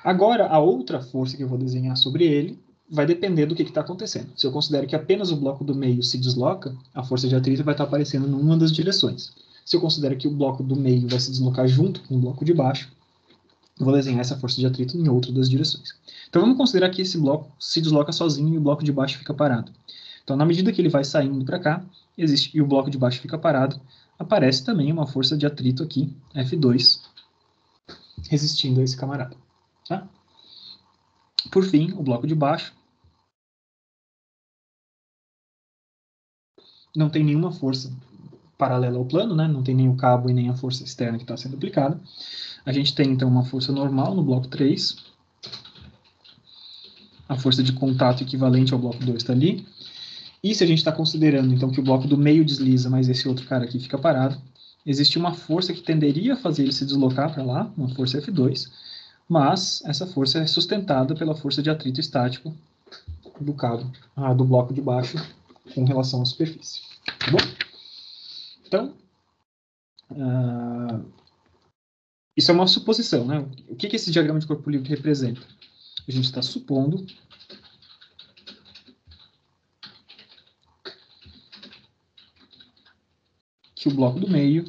Speaker 1: Agora, a outra força que eu vou desenhar sobre ele vai depender do que está acontecendo. Se eu considero que apenas o bloco do meio se desloca, a força de atrito vai estar aparecendo numa das direções. Se eu considero que o bloco do meio vai se deslocar junto com o bloco de baixo, eu vou desenhar essa força de atrito em outra das direções. Então vamos considerar que esse bloco se desloca sozinho e o bloco de baixo fica parado. Então, na medida que ele vai saindo para cá, e o bloco de baixo fica parado, aparece também uma força de atrito aqui, F2, resistindo a esse camarada. Tá? Por fim, o bloco de baixo não tem nenhuma força paralela ao plano, né? Não tem nem o cabo e nem a força externa que está sendo aplicada. A gente tem, então, uma força normal no bloco 3. A força de contato equivalente ao bloco 2 está ali. E se a gente está considerando, então, que o bloco do meio desliza, mas esse outro cara aqui fica parado, existe uma força que tenderia a fazer ele se deslocar para lá, uma força F2, mas essa força é sustentada pela força de atrito estático do cabo, do bloco de baixo, com relação à superfície. Tá bom? Então, isso é uma suposição, né? O que esse diagrama de corpo livre representa? A gente está supondo que o bloco do meio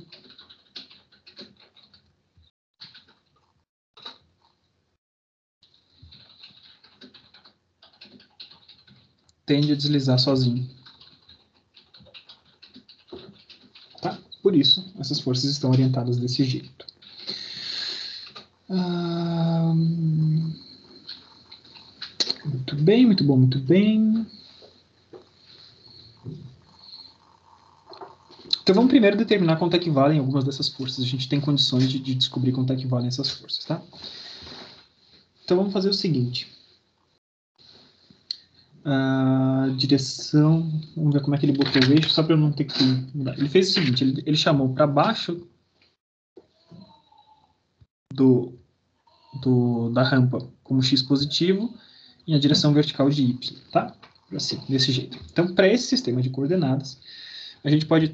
Speaker 1: tende a deslizar sozinho. Tá? Por isso, essas forças estão orientadas desse jeito. Muito bem, muito bom, muito bem. Então vamos primeiro determinar quanto é que valem algumas dessas forças. A gente tem condições de descobrir quanto é que valem essas forças, tá? Então vamos fazer o seguinte. Direção, vamos ver como é que ele botou o eixo, só para eu não ter que mudar. Ele fez o seguinte, ele chamou para baixo da rampa como x positivo e a direção vertical de y, tá? Assim, desse jeito. Então, para esse sistema de coordenadas, a gente pode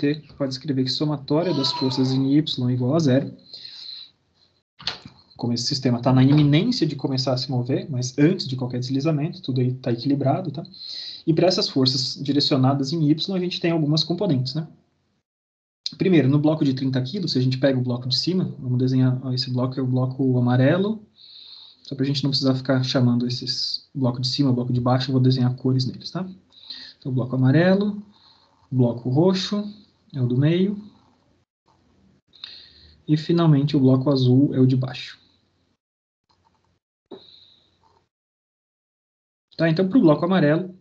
Speaker 1: escrever que somatória das forças em y igual a 0. Como esse sistema está na iminência de começar a se mover, mas antes de qualquer deslizamento, tudo aí está equilibrado, tá? E para essas forças direcionadas em y, a gente tem algumas componentes, né? Primeiro, no bloco de 30 kg, se a gente pega o bloco de cima, vamos desenhar, esse bloco é o bloco amarelo, só para a gente não precisar ficar chamando esses bloco de cima, bloco de baixo, eu vou desenhar cores neles, tá? Então, bloco amarelo, bloco roxo, é o do meio. E, finalmente, o bloco azul é o de baixo. Tá, então, para o bloco amarelo,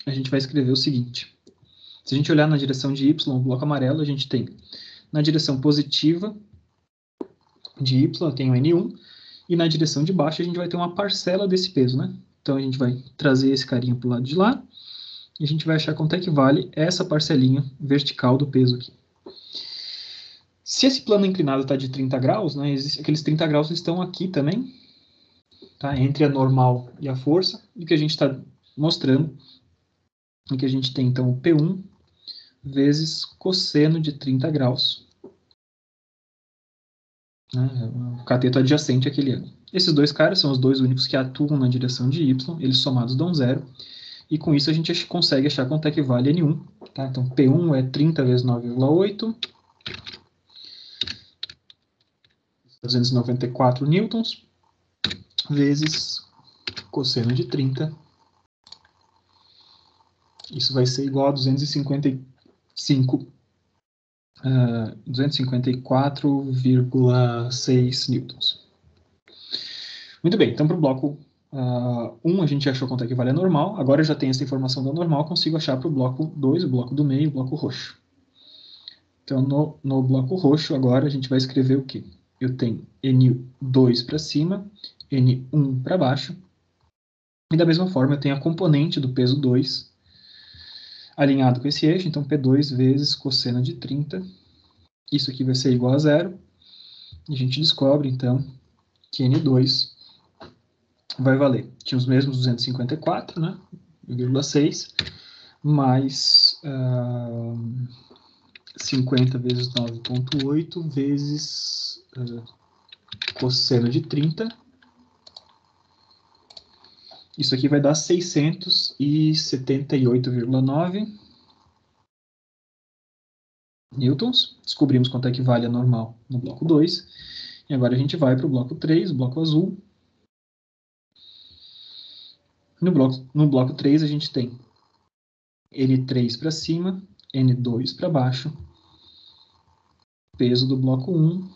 Speaker 1: a gente vai escrever o seguinte. Se a gente olhar na direção de Y, o bloco amarelo, a gente tem na direção positiva de Y, tem o N1, e na direção de baixo a gente vai ter uma parcela desse peso, né? Então a gente vai trazer esse carinha para o lado de lá, e a gente vai achar quanto é que vale essa parcelinha vertical do peso aqui. Se esse plano inclinado está de 30 graus, né, aqueles 30 graus estão aqui também, tá? Entre a normal e a força, e que a gente está mostrando é que a gente tem, então, o P1 vezes cosseno de 30 graus. Né, o cateto adjacente àquele ângulo. Esses dois caras são os dois únicos que atuam na direção de Y, eles somados dão 0, e com isso a gente consegue achar quanto é que vale N1. Tá? Então, P1 é 30 vezes 9,8, 294 newtons, vezes cosseno de 30. Isso vai ser igual a 254,6 newtons. Muito bem, então para o bloco 1 a gente achou quanto é que vale a normal, agora eu já tenho essa informação da normal, consigo achar para o bloco 2, o bloco do meio, o bloco roxo. Então no bloco roxo agora a gente vai escrever o quê? Eu tenho N2 para cima, N1 para baixo, e da mesma forma eu tenho a componente do peso 2 alinhado com esse eixo, então P2 vezes cosseno de 30, isso aqui vai ser igual a 0, e a gente descobre então que N2 vai valer, tinha os mesmos 254, né, 0,6, mais 50 vezes 9,8 vezes cosseno de 30. Isso aqui vai dar 678,9 newtons. Descobrimos quanto é que vale a normal no bloco 2. E agora a gente vai para o bloco 3, o bloco azul. No bloco 3 a gente tem N3 para cima, N2 para baixo, peso do bloco 1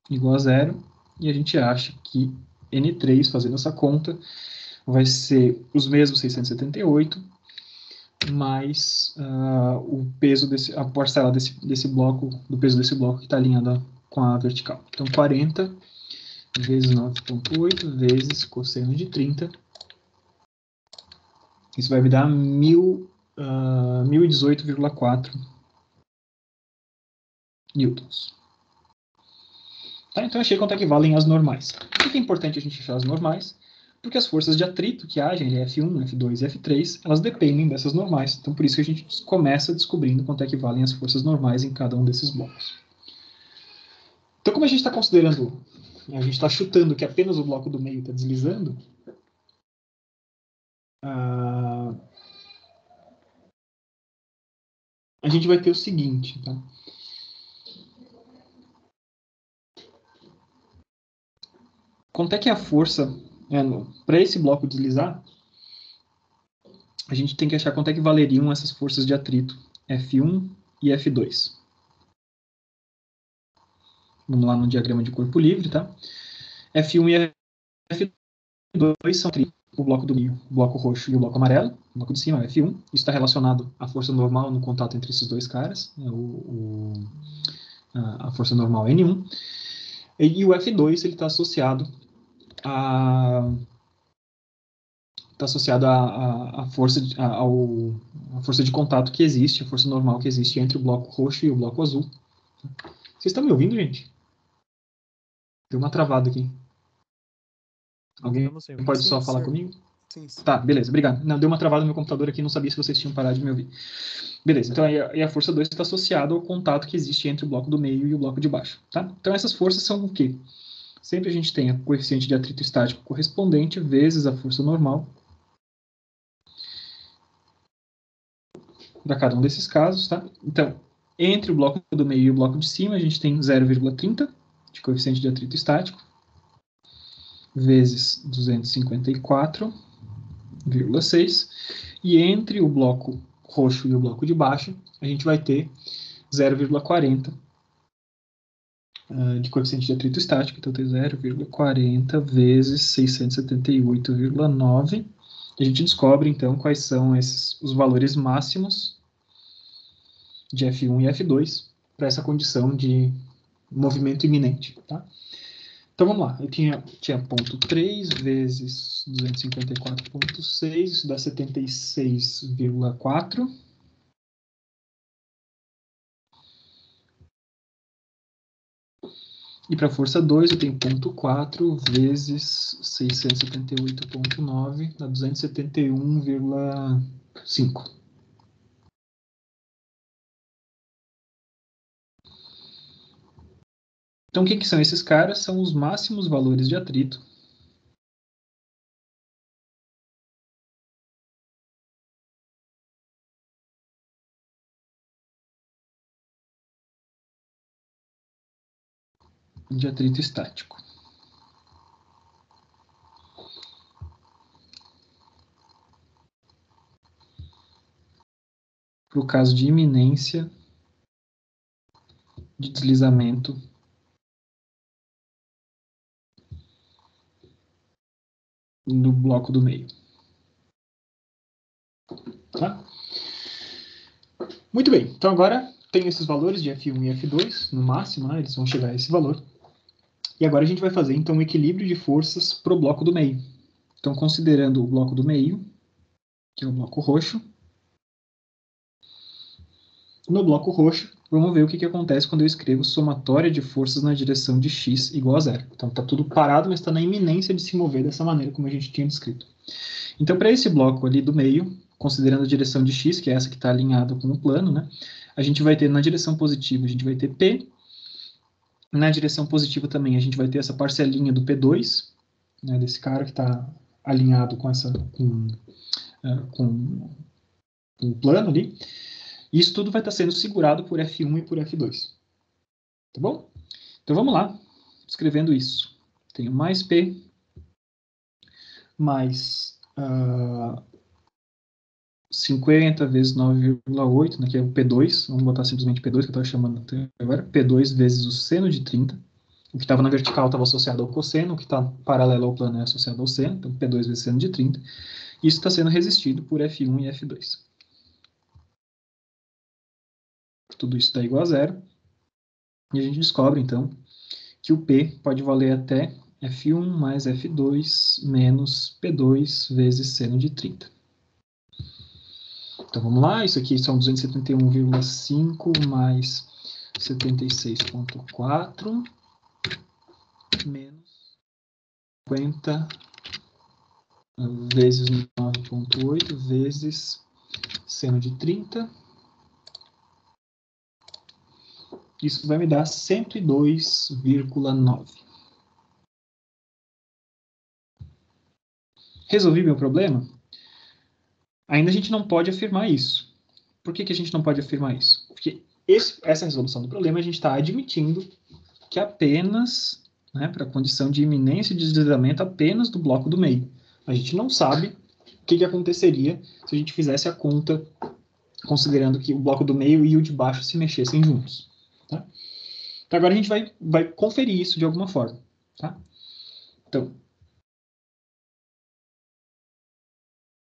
Speaker 1: igual a 0, e a gente acha que N3, fazendo essa conta, vai ser os mesmos 678, mais o peso a parcela desse bloco, do peso desse bloco que está alinhado com a vertical. Então, 40 vezes 9,8 vezes cosseno de 30. Isso vai me dar 1018,4 newtons. Tá? Então, eu achei quanto é que valem as normais. Por que é importante a gente achar as normais? Porque as forças de atrito que agem, F1, F2 e F3, elas dependem dessas normais. Então, por isso que a gente começa descobrindo quanto é que valem as forças normais em cada um desses blocos. Então, como a gente está considerando, a gente está chutando que apenas o bloco do meio está deslizando, a gente vai ter o seguinte, tá? Quanto é que é a força, para esse bloco deslizar, a gente tem que achar quanto é que valeriam essas forças de atrito, F1 e F2. Vamos lá no diagrama de corpo livre, tá? F1 e F2 são o bloco do meio, o bloco roxo e o bloco amarelo. O bloco de cima é F1. Isso está relacionado à força normal no contato entre esses dois caras, né? A força normal é N1. E o F2 ele está associado à força de contato que existe, a força normal que existe entre o bloco roxo e o bloco azul. Vocês estão me ouvindo, gente? Deu uma travada aqui. Alguém pode só falar comigo?
Speaker 3: Sim, sim.
Speaker 1: Tá, beleza, obrigado. Não, deu uma travada no meu computador aqui, não sabia se vocês tinham parado de me ouvir. Beleza, então aí a força 2 está associada ao contato que existe entre o bloco do meio e o bloco de baixo. Tá? Então essas forças são o quê? Sempre a gente tem o coeficiente de atrito estático correspondente vezes a força normal. Para cada um desses casos, tá? Então, entre o bloco do meio e o bloco de cima, a gente tem 0,30 de coeficiente de atrito estático. vezes 254,6. E entre o bloco roxo e o bloco de baixo, a gente vai ter 0,40 de coeficiente de atrito estático. Então, tem 0,40 vezes 678,9. E a gente descobre, então, quais são os valores máximos de F1 e F2 para essa condição de movimento iminente. Tá? Então, vamos lá. Eu tinha ponto 3 vezes 254,6, isso dá 76,4. E para a força 2, eu tenho ponto 4 vezes 678,9, dá 271,5. Então, o que são esses caras? São os máximos valores de atrito estático. Para o caso de iminência de deslizamento no bloco do meio. Tá? Muito bem. Então, agora tem esses valores de F1 e F2, no máximo, né? Eles vão chegar a esse valor. E agora a gente vai fazer, então, um equilíbrio de forças para o bloco do meio. Então, considerando o bloco do meio, que é o bloco roxo, no bloco roxo, vamos ver o que acontece quando eu escrevo somatória de forças na direção de x igual a zero. Então, está tudo parado, mas está na iminência de se mover dessa maneira, como a gente tinha descrito. Então, para esse bloco ali do meio, considerando a direção de x, que é essa que está alinhada com o plano, né, a gente vai ter na direção positiva, a gente vai ter P. Na direção positiva também, a gente vai ter essa parcelinha do P2, né, desse cara que está alinhado com o plano ali. E isso tudo vai estar sendo segurado por F1 e por F2. Tá bom? Então vamos lá, escrevendo isso. Tenho mais P, mais 50 vezes 9,8, né, que é o P2. Vamos botar simplesmente P2, que eu estava chamando até agora. P2 vezes o seno de 30. O que estava na vertical estava associado ao cosseno, o que está paralelo ao plano é associado ao seno. Então, P2 vezes seno de 30. Isso está sendo resistido por F1 e F2. Tudo isso dá igual a zero. E a gente descobre, então, que o P pode valer até F1 mais F2 menos P2 vezes seno de 30. Então, vamos lá. Isso aqui são 271,5 mais 76,4 menos 50 vezes 9,8 vezes seno de 30. Isso vai me dar 102,9. Resolvi meu problema? Ainda a gente não pode afirmar isso. Por que a gente não pode afirmar isso? Porque essa resolução do problema a gente está admitindo que apenas, né, para a condição de iminência de deslizamento apenas do bloco do meio. A gente não sabe o que aconteceria se a gente fizesse a conta considerando que o bloco do meio e o de baixo se mexessem juntos. Tá? Então agora a gente vai conferir isso de alguma forma. Tá? Então,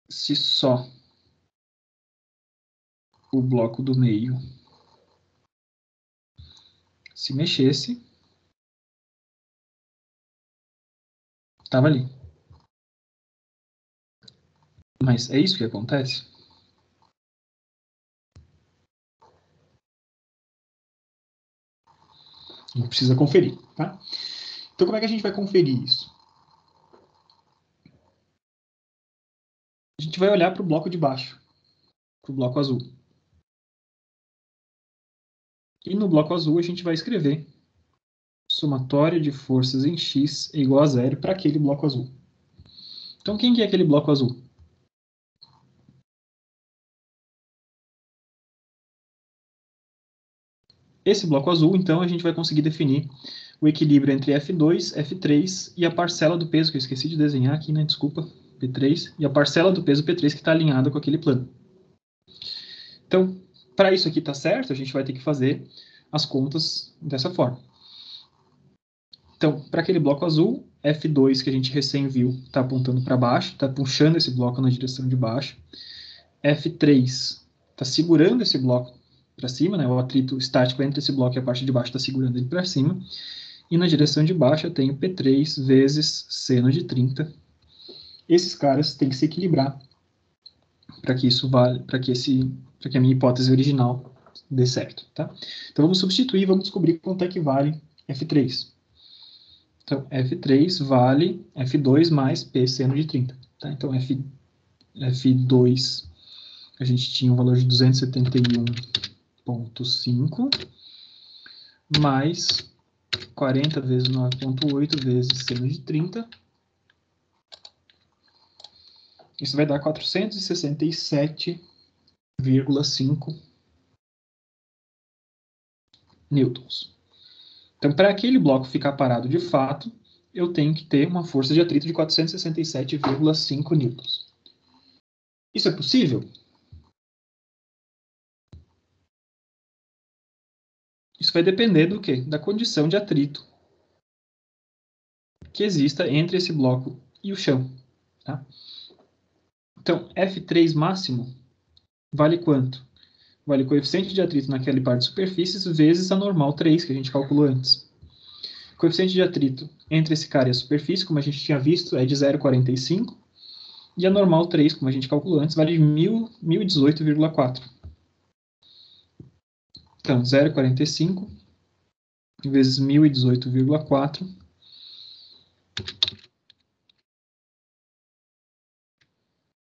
Speaker 1: se só o bloco do meio se mexesse, estava ali. Mas é isso que acontece? A gente precisa conferir, tá? Então, como é que a gente vai conferir isso? A gente vai olhar para o bloco de baixo, para o bloco azul. E no bloco azul a gente vai escrever somatória de forças em x é igual a zero para aquele bloco azul. Então, quem que é aquele bloco azul? Esse bloco azul, então, a gente vai conseguir definir o equilíbrio entre F2, F3 e a parcela do peso, que eu esqueci de desenhar aqui, né? Desculpa, P3, e a parcela do peso P3 que está alinhada com aquele plano. Então, para isso aqui estar certo, a gente vai ter que fazer as contas dessa forma. Então, para aquele bloco azul, F2, que a gente recém viu, está apontando para baixo, está puxando esse bloco na direção de baixo. F3 está segurando esse bloco para cima, né? O atrito estático entre esse bloco e a parte de baixo está segurando ele para cima. E na direção de baixo eu tenho P3 vezes seno de 30. Esses caras têm que se equilibrar para que isso vale, para que a minha hipótese original dê certo, tá? Então vamos substituir, vamos descobrir quanto é que vale F3. Então F3 vale F2 mais P seno de 30, tá? Então F2 a gente tinha um valor de 271,5 mais 40 vezes 9,8 vezes seno de 30. Isso vai dar 467,5 newtons. Então, para aquele bloco ficar parado de fato, eu tenho que ter uma força de atrito de 467,5 newtons. Isso é possível? Isso vai depender do quê? Da condição de atrito que exista entre esse bloco e o chão. Tá? Então, F3 máximo vale quanto? Vale o coeficiente de atrito naquela par de superfícies vezes a normal 3, que a gente calculou antes. O coeficiente de atrito entre esse cara e a superfície, como a gente tinha visto, é de 0,45. E a normal 3, como a gente calculou antes, vale 1018,4. Então, 0,45 vezes 1018,4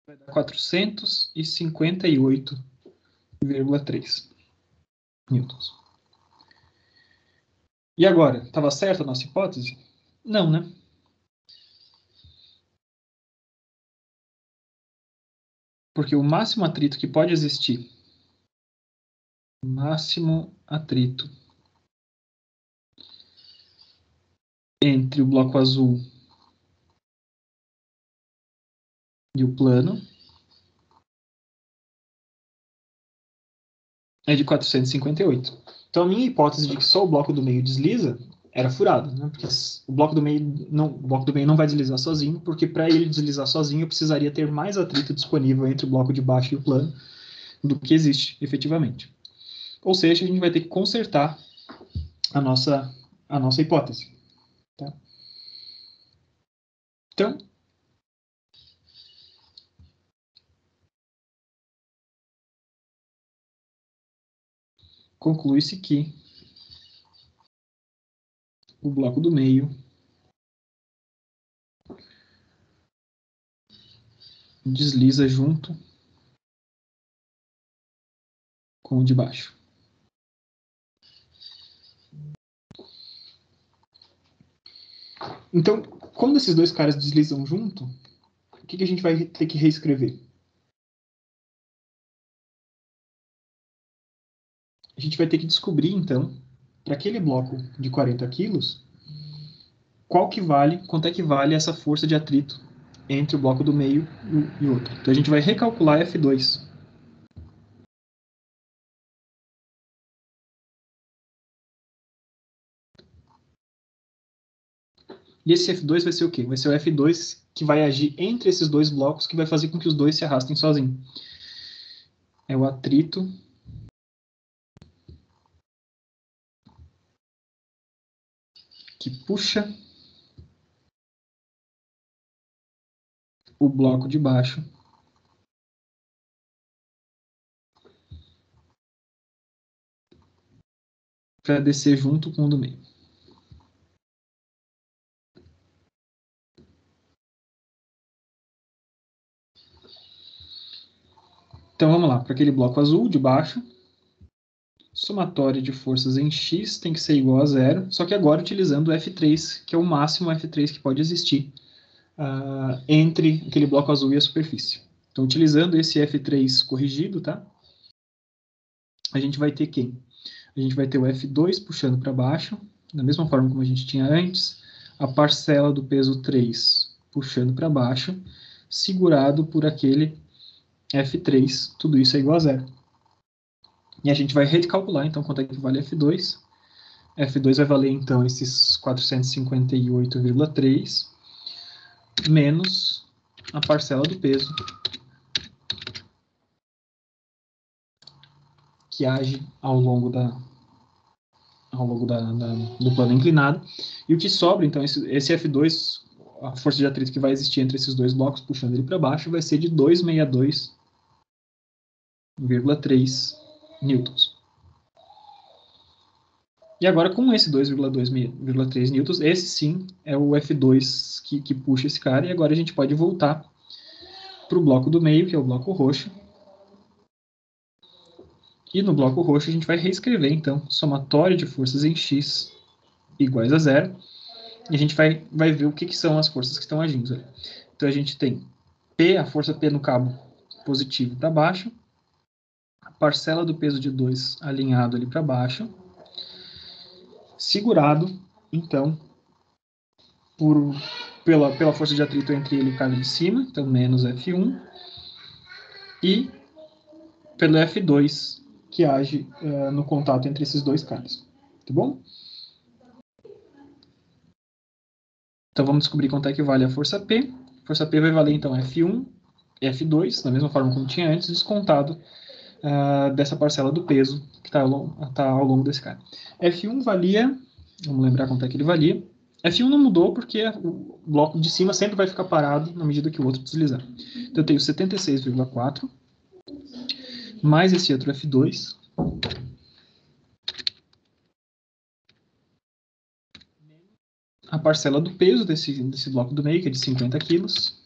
Speaker 1: vai dar 458,3 newtons. E agora, estava certa a nossa hipótese? Não, né? Porque o máximo atrito que pode existir, máximo atrito entre o bloco azul e o plano é de 458. Então, a minha hipótese de que só o bloco do meio desliza era furada, né? Porque o bloco do meio não vai deslizar sozinho, porque para ele deslizar sozinho eu precisaria ter mais atrito disponível entre o bloco de baixo e o plano do que existe efetivamente. Ou seja, a gente vai ter que consertar a nossa hipótese. Tá? Então, conclui-se que o bloco do meio desliza junto com o de baixo. Então, quando esses dois caras deslizam junto, o que a gente vai ter que reescrever? A gente vai ter que descobrir, então, para aquele bloco de 40 quilos, quanto é que vale essa força de atrito entre o bloco do meio e o outro. Então, a gente vai recalcular F2. E esse F2 vai ser o quê? Vai ser o F2 que vai agir entre esses dois blocos, que vai fazer com que os dois se arrastem sozinhos. É o atrito que puxa o bloco de baixo para descer junto com o do meio. Então vamos lá, para aquele bloco azul de baixo, somatório de forças em x tem que ser igual a zero, só que agora utilizando o F3, que é o máximo F3 que pode existir entre aquele bloco azul e a superfície. Então, utilizando esse F3 corrigido, tá? A gente vai ter quem? a gente vai ter o F2 puxando para baixo, da mesma forma como a gente tinha antes, a parcela do peso 3 puxando para baixo, segurado por aquele F3, tudo isso é igual a zero. E a gente vai recalcular, então, quanto é que vale F2. F2 vai valer, então, esses 458,3 menos a parcela do peso que age ao longo do plano inclinado. E o que sobra, então, esse F2, a força de atrito que vai existir entre esses dois blocos, puxando ele para baixo, vai ser de 262,3 newtons. E agora, com esse 2,3 newtons, esse sim é o F2 que puxa esse cara, e agora a gente pode voltar para o bloco do meio, que é o bloco roxo. E no bloco roxo a gente vai reescrever, então, somatório de forças em x iguais a zero. E a gente vai ver o que são as forças que estão agindo ali. Então a gente tem P, a força P no cabo positivo para baixo, a parcela do peso de 2 alinhado ali para baixo, segurado, então, pela força de atrito entre ele e o cara de cima, então menos F1, e pelo F2, que age no contato entre esses dois caras. Tá bom? Então vamos descobrir quanto é que vale a força P. A força P vai valer, então, F1 e F2, da mesma forma como tinha antes, descontado dessa parcela do peso que está ao longo desse cara. F1 valia, vamos lembrar quanto é que ele valia. F1 não mudou porque o bloco de cima sempre vai ficar parado na medida que o outro deslizar. Então eu tenho 76,4 mais esse outro F2 a parcela do peso desse bloco do meio, que é de 50 quilos.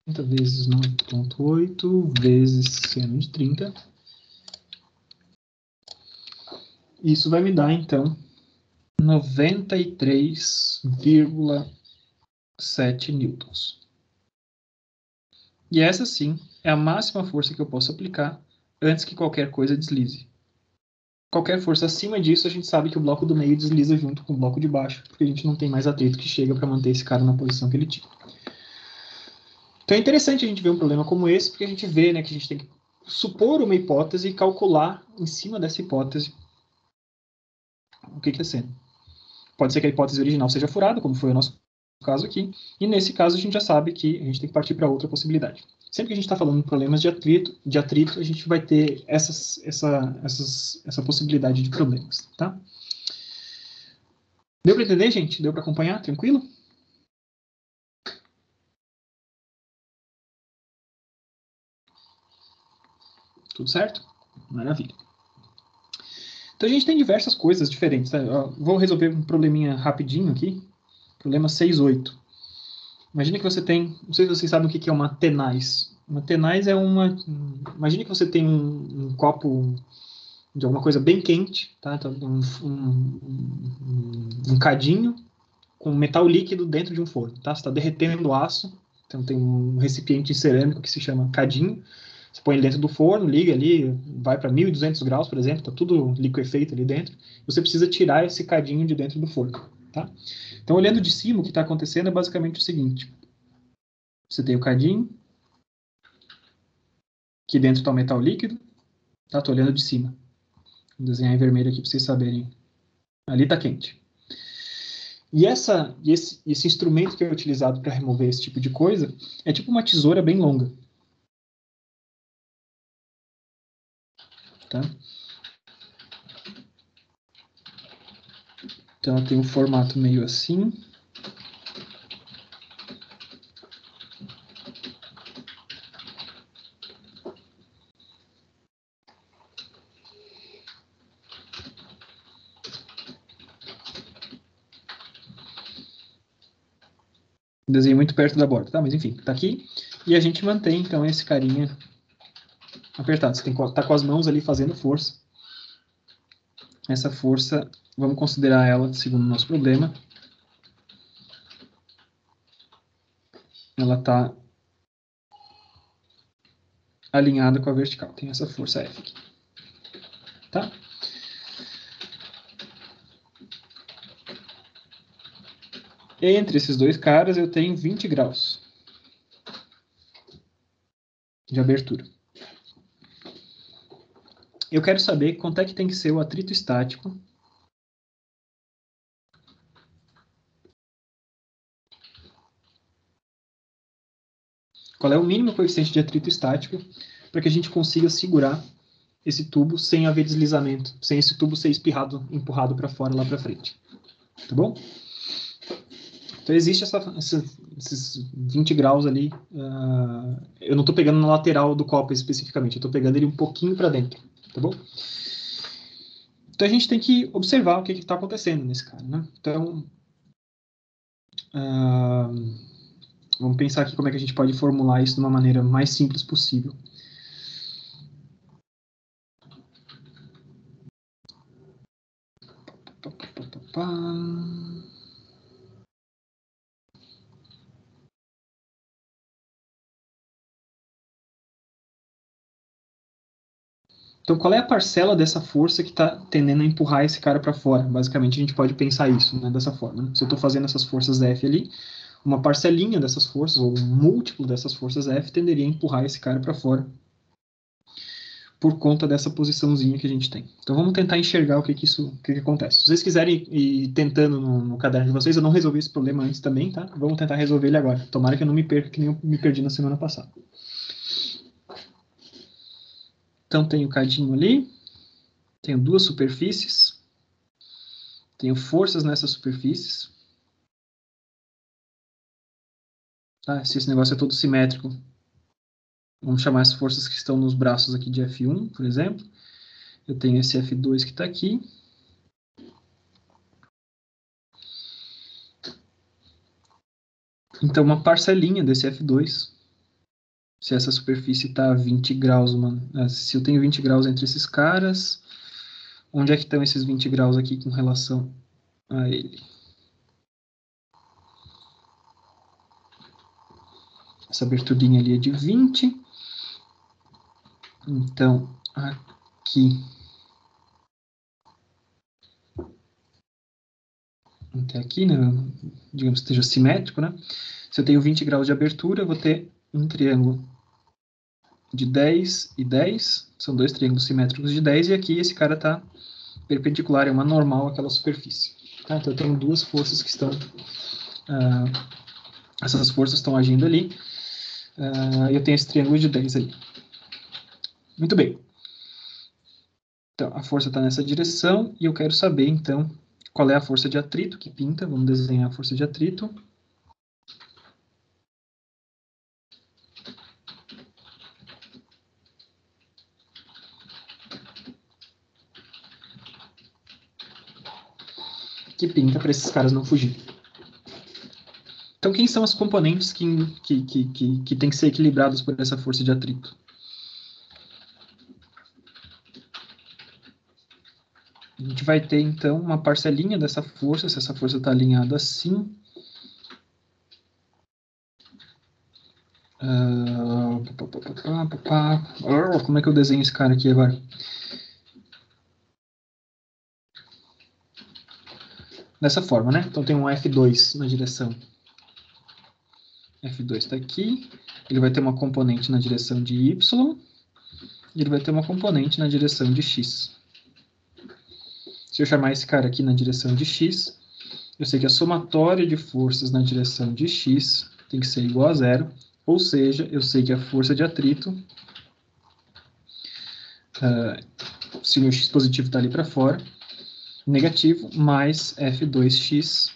Speaker 1: Vezes 9,8 vezes seno de 30. Isso vai me dar, então, 93,7 newtons. E essa, sim, é a máxima força que eu posso aplicar antes que qualquer coisa deslize. Qualquer força acima disso, a gente sabe que o bloco do meio desliza junto com o bloco de baixo, porque a gente não tem mais atrito que chega para manter esse cara na posição que ele tinha. Então é interessante a gente ver um problema como esse, porque a gente vê, né, que a gente tem que supor uma hipótese e calcular em cima dessa hipótese o que é seno. Pode ser que a hipótese original seja furada, como foi o nosso caso aqui, e nesse caso a gente já sabe que a gente tem que partir para outra possibilidade. Sempre que a gente está falando de problemas de atrito, a gente vai ter essa possibilidade de problemas, tá? Deu para entender, gente? Deu para acompanhar? Tranquilo? Tudo certo? Maravilha. Então a gente tem diversas coisas diferentes. Tá? Vou resolver um probleminha rapidinho aqui. Problema 6.8. Imagina que você tem... Não sei se vocês sabem o que é uma tenaz. Uma tenaz é uma... Imagina que você tem um copo de alguma coisa bem quente, tá? Então, um cadinho com metal líquido dentro de um forno. Tá? Você está derretendo aço. Então tem um recipiente cerâmico que se chama cadinho. Você põe ele dentro do forno, liga ali, vai para 1.200 graus, por exemplo, está tudo liquefeito ali dentro. Você precisa tirar esse cadinho de dentro do forno. Tá? Então, olhando de cima, o que está acontecendo é basicamente o seguinte. Você tem o cadinho, aqui dentro está o metal líquido, tá? Estou olhando de cima. Vou desenhar em vermelho aqui para vocês saberem. Ali está quente. E esse instrumento que é utilizado para remover esse tipo de coisa é tipo uma tesoura bem longa. Tá? Então, ela tem um formato meio assim. Desenho muito perto da borda, tá? Mas enfim, tá aqui. E a gente mantém, então, esse carinha apertado. Você tem que estar com as mãos ali fazendo força. Essa força, vamos considerar ela, segundo o nosso problema, ela está alinhada com a vertical. Tem essa força F aqui. Tá? Entre esses dois caras, eu tenho 20 graus de abertura. Eu quero saber quanto é que tem que ser o atrito estático qual é o mínimo coeficiente de atrito estático para que a gente consiga segurar esse tubo sem haver deslizamento, sem esse tubo ser empurrado para fora lá para frente. Tá bom? Então existe esses 20 graus ali. Eu não estou pegando na lateral do copo especificamente, eu estou pegando ele um pouquinho para dentro. Tá bom? Então a gente tem que observar o que está acontecendo nesse cara, né? Então, vamos pensar aqui como é que a gente pode formular isso de uma maneira mais simples possível. Então, qual é a parcela dessa força que está tendendo a empurrar esse cara para fora? Basicamente, a gente pode pensar isso, né, dessa forma. Né? Se eu estou fazendo essas forças F ali, uma parcelinha dessas forças, ou um múltiplo dessas forças F, tenderia a empurrar esse cara para fora por conta dessa posiçãozinha que a gente tem. Então, vamos tentar enxergar o que acontece. Se vocês quiserem ir tentando no caderno de vocês, eu não resolvi esse problema antes também, tá? Vamos tentar resolver ele agora. Tomara que eu não me perca, que nem eu me perdi na semana passada. Então, tenho o cadinho ali, tenho duas superfícies, tenho forças nessas superfícies. Tá? Se esse negócio é todo simétrico, vamos chamar as forças que estão nos braços aqui de F1, por exemplo. Eu tenho esse F2 que está aqui. Então, uma parcelinha desse F2, se essa superfície está a 20 graus, se eu tenho 20 graus entre esses caras, onde é que estão esses 20 graus aqui com relação a ele? Essa aberturinha ali é de 20. Então, aqui, até aqui, né, digamos que esteja simétrico, né? Se eu tenho 20 graus de abertura, eu vou ter um triângulo de 10 e 10, são dois triângulos simétricos de 10, e aqui esse cara está perpendicular, é uma normal àquela superfície. Tá? Então eu tenho duas forças que estão... essas forças estão agindo ali, e eu tenho esse triângulo de 10 ali. Muito bem. Então, a força está nessa direção, e eu quero saber, então, qual é a força de atrito que pinta. Vamos desenhar a força de atrito. Que pinta para esses caras não fugirem. Então, quem são as componentes que têm que ser equilibradas por essa força de atrito? A gente vai ter, então, uma parcelinha dessa força, se essa força está alinhada assim. Como é que eu desenho esse cara aqui agora? Dessa forma, né? Então tem um F2 na direção. F2 está aqui. Ele vai ter uma componente na direção de Y. E ele vai ter uma componente na direção de X. Se eu chamar esse cara aqui na direção de X, eu sei que a somatória de forças na direção de X tem que ser igual a zero. Ou seja, eu sei que a força de atrito, se o meu X positivo está ali para fora, negativo, mais F2x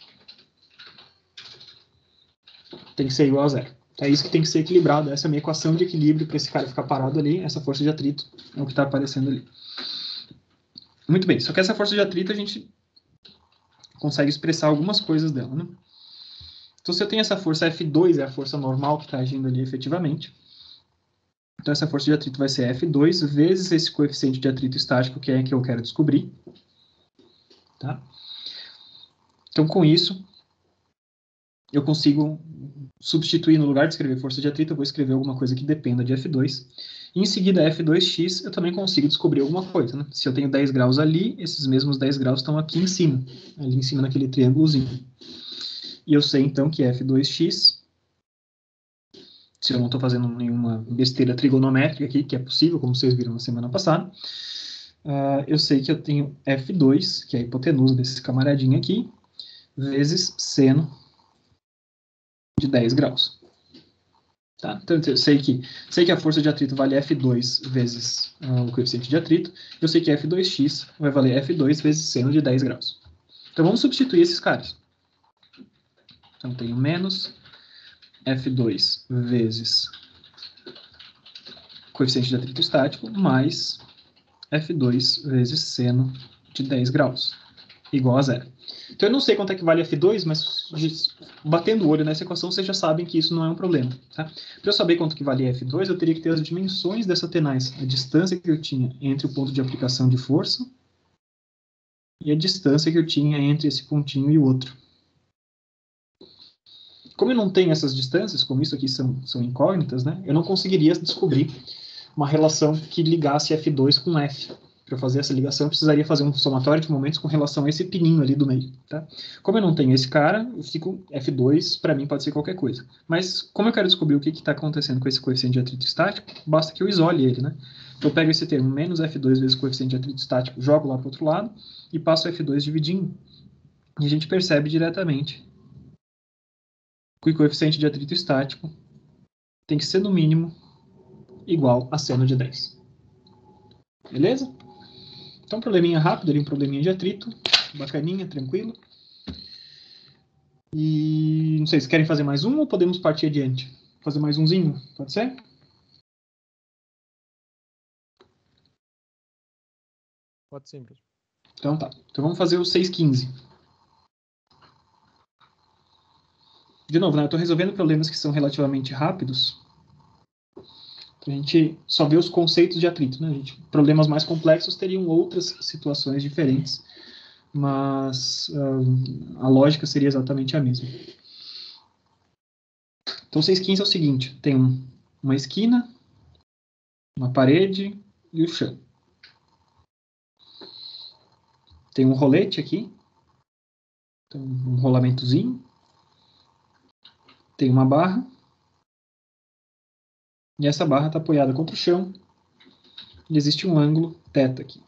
Speaker 1: tem que ser igual a zero. É isso que tem que ser equilibrado. Essa é a minha equação de equilíbrio para esse cara ficar parado ali. Essa força de atrito é o que está aparecendo ali. Muito bem, só que essa força de atrito a gente consegue expressar algumas coisas dela, né? Então, se eu tenho essa força F2, é a força normal que está agindo ali efetivamente. Então, essa força de atrito vai ser F2 vezes esse coeficiente de atrito estático, que é que eu quero descobrir. Tá? Então, com isso, eu consigo substituir, no lugar de escrever força de atrito, eu vou escrever alguma coisa que dependa de F2. Em seguida, F2x, eu também consigo descobrir alguma coisa, né? Se eu tenho 10 graus ali, esses mesmos 10 graus estão aqui em cima, ali em cima naquele triângulozinho. E eu sei, então, que F2x, se eu não estou fazendo nenhuma besteira trigonométrica aqui, que é possível, como vocês viram na semana passada, eu sei que eu tenho F2, que é a hipotenusa desse camaradinho aqui, vezes seno de 10 graus. Tá? Então, eu sei que a força de atrito vale F2 vezes o coeficiente de atrito. Eu sei que F2x vai valer F2 vezes seno de 10 graus. Então, vamos substituir esses caras. Então, eu tenho menos F2 vezes coeficiente de atrito estático, mais F2 vezes seno de 10 graus, igual a zero. Então, eu não sei quanto é que vale F2, mas batendo o olho nessa equação, vocês já sabem que isso não é um problema. Tá? Para eu saber quanto que vale F2, eu teria que ter as dimensões dessa tenaz, a distância que eu tinha entre o ponto de aplicação de força e a distância que eu tinha entre esse pontinho e o outro. Como eu não tenho essas distâncias, como isso aqui são incógnitas, né, eu não conseguiria descobrir uma relação que ligasse F2 com F. Para fazer essa ligação, eu precisaria fazer um somatório de momentos com relação a esse pininho ali do meio. Tá? Como eu não tenho esse cara, eu fico F2, para mim pode ser qualquer coisa. Mas como eu quero descobrir o que está acontecendo com esse coeficiente de atrito estático, basta que eu isole ele. Né? Eu pego esse termo, menos F2 vezes coeficiente de atrito estático, jogo lá para o outro lado, e passo F2 dividindo. E a gente percebe diretamente que o coeficiente de atrito estático tem que ser, no mínimo, igual a seno de 10. Beleza? Então, um probleminha rápido ali, um probleminha de atrito, bacaninha, tranquilo. E não sei, se querem fazer mais um ou podemos partir adiante? Fazer mais umzinho, pode ser?
Speaker 3: Pode sim, professor.
Speaker 1: Então tá. Então vamos fazer o 615. De novo, né, eu estou resolvendo problemas que são relativamente rápidos. A gente só vê os conceitos de atrito. Né? Problemas mais complexos teriam outras situações diferentes, mas a lógica seria exatamente a mesma. Então, 615 é o seguinte, tem uma esquina, uma parede e o chão. Tem um rolete aqui, então, um rolamentozinho, tem uma barra, e essa barra está apoiada contra o chão, e existe um ângulo θ aqui.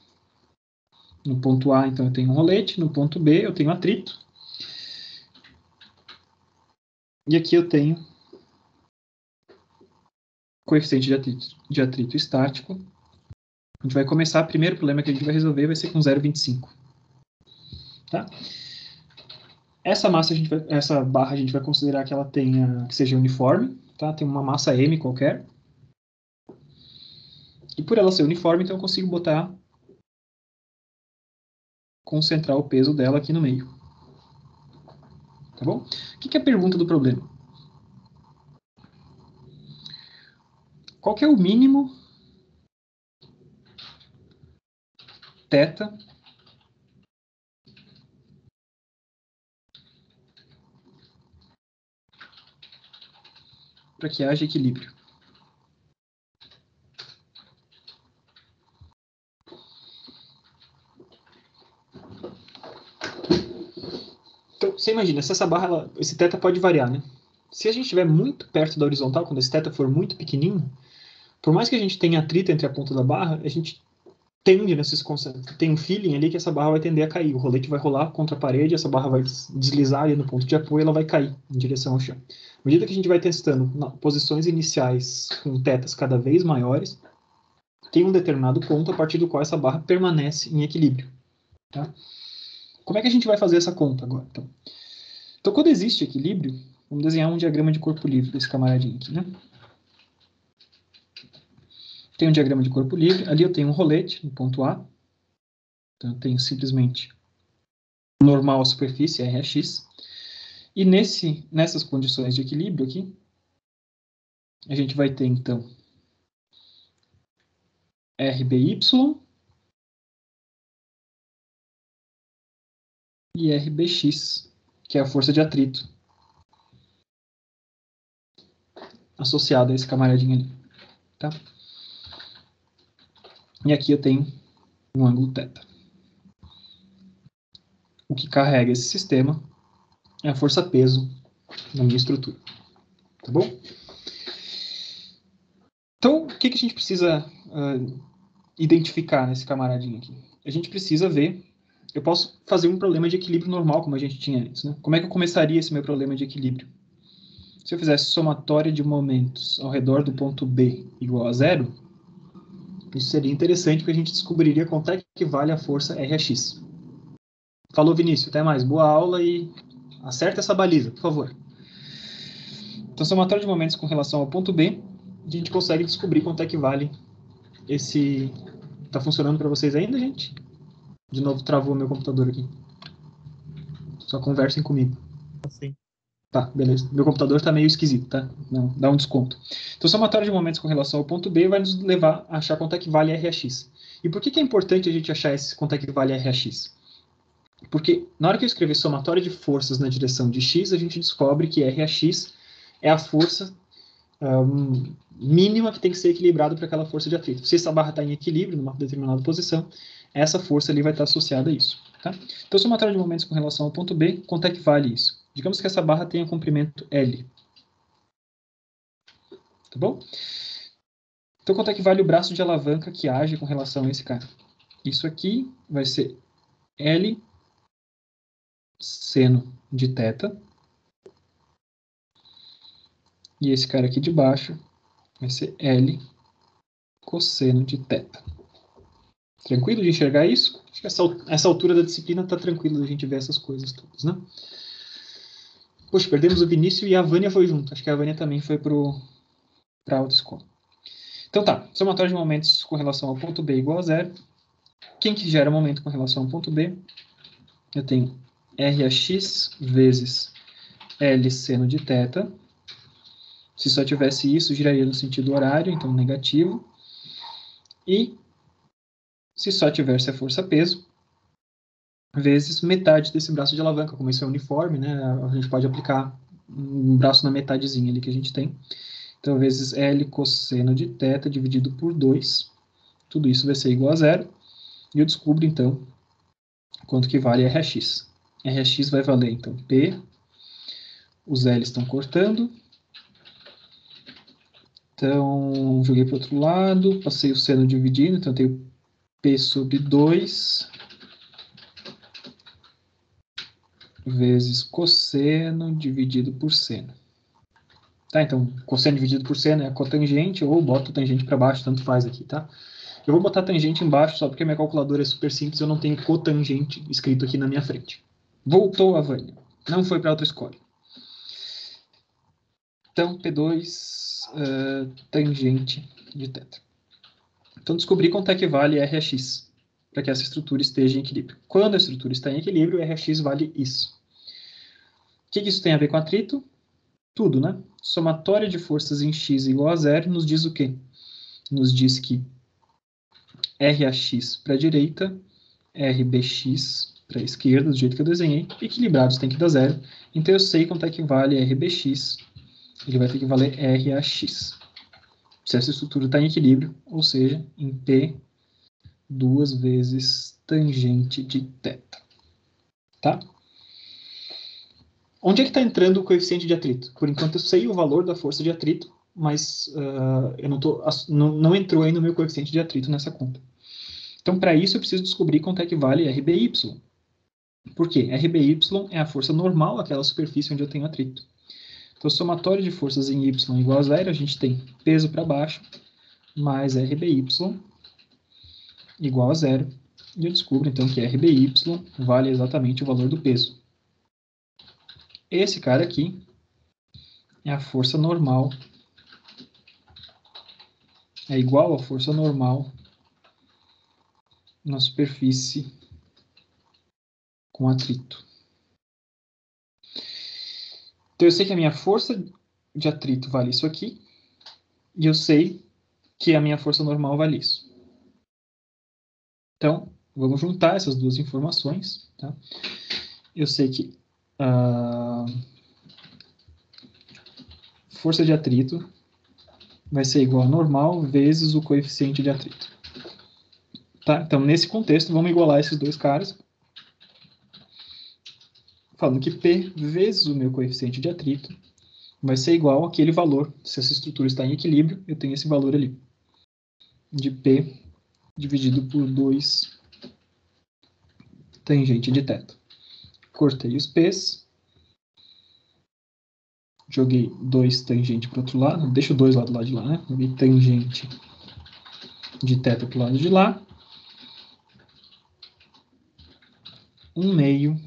Speaker 1: No ponto A, então, eu tenho um rolete, no ponto B, eu tenho atrito, e aqui eu tenho coeficiente de atrito estático. A gente vai começar, o primeiro problema que a gente vai resolver vai ser com 0,25. Tá? Essa barra a gente vai considerar que ela que seja uniforme, tá? Tem uma massa M qualquer. E por ela ser uniforme, então eu consigo concentrar o peso dela aqui no meio. Tá bom? O que é a pergunta do problema? Qual que é o mínimo θ para que haja equilíbrio? Então, você imagina, se essa barra, esse θ pode variar, né? Se a gente estiver muito perto da horizontal, quando esse θ for muito pequenininho, por mais que a gente tenha atrito entre a ponta da barra, a gente tende nesses conceitos, tem um feeling ali que essa barra vai tender a cair. O rolete vai rolar contra a parede, essa barra vai deslizar ali no ponto de apoio e ela vai cair em direção ao chão. À medida que a gente vai testando posições iniciais com tetas cada vez maiores, tem um determinado ponto a partir do qual essa barra permanece em equilíbrio. Tá? Como é que a gente vai fazer essa conta agora? Então, quando existe equilíbrio, vamos desenhar um diagrama de corpo livre desse camaradinho aqui, né? Tem um diagrama de corpo livre, ali eu tenho um rolete no ponto A, então eu tenho simplesmente normal à superfície, RX, e nessas condições de equilíbrio aqui, a gente vai ter então RBY e RBX, que é a força de atrito associada a esse camaradinho ali, tá? E aqui eu tenho um ângulo θ. O que carrega esse sistema é a força-peso na minha estrutura. Tá bom? Então, o que a gente precisa identificar nesse camaradinho aqui? A gente precisa ver... Eu posso fazer um problema de equilíbrio normal, como a gente tinha antes, né? Como é que eu começaria esse meu problema de equilíbrio? Se eu fizesse somatória de momentos ao redor do ponto B igual a zero, isso seria interessante, porque a gente descobriria quanto é que vale a força RAX. Falou, Vinícius. Até mais. Boa aula e acerta essa baliza, por favor. Então, somatória de momentos com relação ao ponto B, a gente consegue descobrir quanto é que vale esse... Tá funcionando para vocês ainda, gente? De novo, travou meu computador aqui. Só conversem comigo.
Speaker 3: Assim.
Speaker 1: Tá, beleza. Meu computador tá meio esquisito, tá? Não, dá um desconto. Então, somatória de momentos com relação ao ponto B vai nos levar a achar quanto é que vale RAX. E por que é importante a gente achar quanto é que vale RAX? Porque na hora que eu escrever somatória de forças na direção de x, a gente descobre que RAX é a força mínima que tem que ser equilibrada para aquela força de atrito. Se essa barra está em equilíbrio, numa determinada posição, essa força ali vai estar associada a isso. Tá? Então, somatória de momentos com relação ao ponto B, quanto é que vale isso? Digamos que essa barra tenha comprimento L. Tá bom? Então, quanto é que vale o braço de alavanca que age com relação a esse cara? Isso aqui vai ser L seno de θ. E esse cara aqui de baixo vai ser L cosseno de θ. Tranquilo de enxergar isso? Acho que essa altura da disciplina está tranquilo da gente ver essas coisas todas, né? Poxa, perdemos o Vinícius e a Vânia foi junto. Acho que a Vânia também foi para a autoescola. Então tá, somatória de momentos com relação ao ponto B igual a zero. Quem que gera momento com relação ao ponto B? Eu tenho RAX vezes L seno de θ. Se só tivesse isso, giraria no sentido horário, então negativo. E se só tivesse a força-peso, vezes metade desse braço de alavanca. Como isso é uniforme, né, a gente pode aplicar um braço na metadezinha ali que a gente tem. Então, vezes L cosseno de θ dividido por 2. Tudo isso vai ser igual a zero. E eu descubro, então, quanto que vale RAX. RAX vai valer, então, P. Os L estão cortando. Então, joguei para o outro lado. Passei o seno dividindo. Então, eu tenho P sobre 2 vezes cosseno dividido por seno. Tá, então, cosseno dividido por seno é a cotangente, ou boto a tangente para baixo, tanto faz aqui, tá? Eu vou botar a tangente embaixo só porque a minha calculadora é super simples, eu não tenho cotangente escrito aqui na minha frente. Voltou a Vânia. Não foi para outra escola. Então, P2, tangente de θ. Então, descobri quanto é que vale RAX, para que essa estrutura esteja em equilíbrio. Quando a estrutura está em equilíbrio, RAX vale isso. O que isso tem a ver com atrito? Tudo, né? Somatória de forças em x igual a zero nos diz o quê? Nos diz que RAX para a direita, RBX para a esquerda, do jeito que eu desenhei, equilibrados tem que dar zero. Então eu sei quanto é que vale RBX, ele vai ter que valer RAX. Se essa estrutura está em equilíbrio, ou seja, em P, 2 vezes tangente de θ. Tá? Onde é que está entrando o coeficiente de atrito? Por enquanto eu sei o valor da força de atrito, mas eu não entrou ainda o meu coeficiente de atrito nessa conta. Então, para isso, eu preciso descobrir quanto é que vale RBY. Por quê? RBY é a força normal àquela superfície onde eu tenho atrito. Então, somatório de forças em Y igual a zero, a gente tem peso para baixo, mais RBY igual a zero. E eu descubro, então, que RBY vale exatamente o valor do peso. Esse cara aqui é a força normal, é igual à força normal na superfície com atrito. Então, eu sei que a minha força de atrito vale isso aqui, e eu sei que a minha força normal vale isso. Então, vamos juntar essas duas informações. Tá? Eu sei que a força de atrito vai ser igual a normal vezes o coeficiente de atrito. Tá? Então, nesse contexto, vamos igualar esses dois caras. Falando que P vezes o meu coeficiente de atrito vai ser igual àquele valor. Se essa estrutura está em equilíbrio, eu tenho esse valor ali. De P dividido por 2 tangente de θ. Cortei os P's. Joguei 2 tangente para o outro lado. Deixa o 2 lá do lado de lá, né? Joguei tangente de θ para o lado de lá. 1 meio.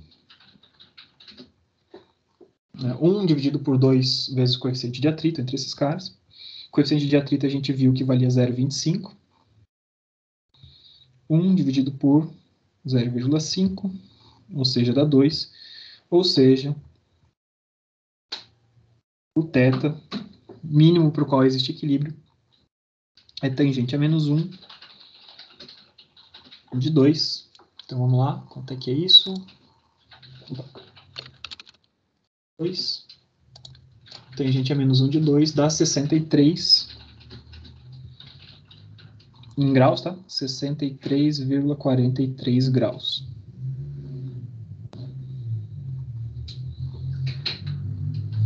Speaker 1: 1 dividido por 2 vezes o coeficiente de atrito entre esses caras. O coeficiente de atrito a gente viu que valia 0,25. 1 dividido por 0,5, ou seja, dá 2. Ou seja, o θ mínimo para o qual existe equilíbrio é tangente a menos 1 de 2. Então vamos lá, quanto é que é isso? 2. Tangente a menos 1 de 2 dá 63 em graus, tá? 63,43 graus.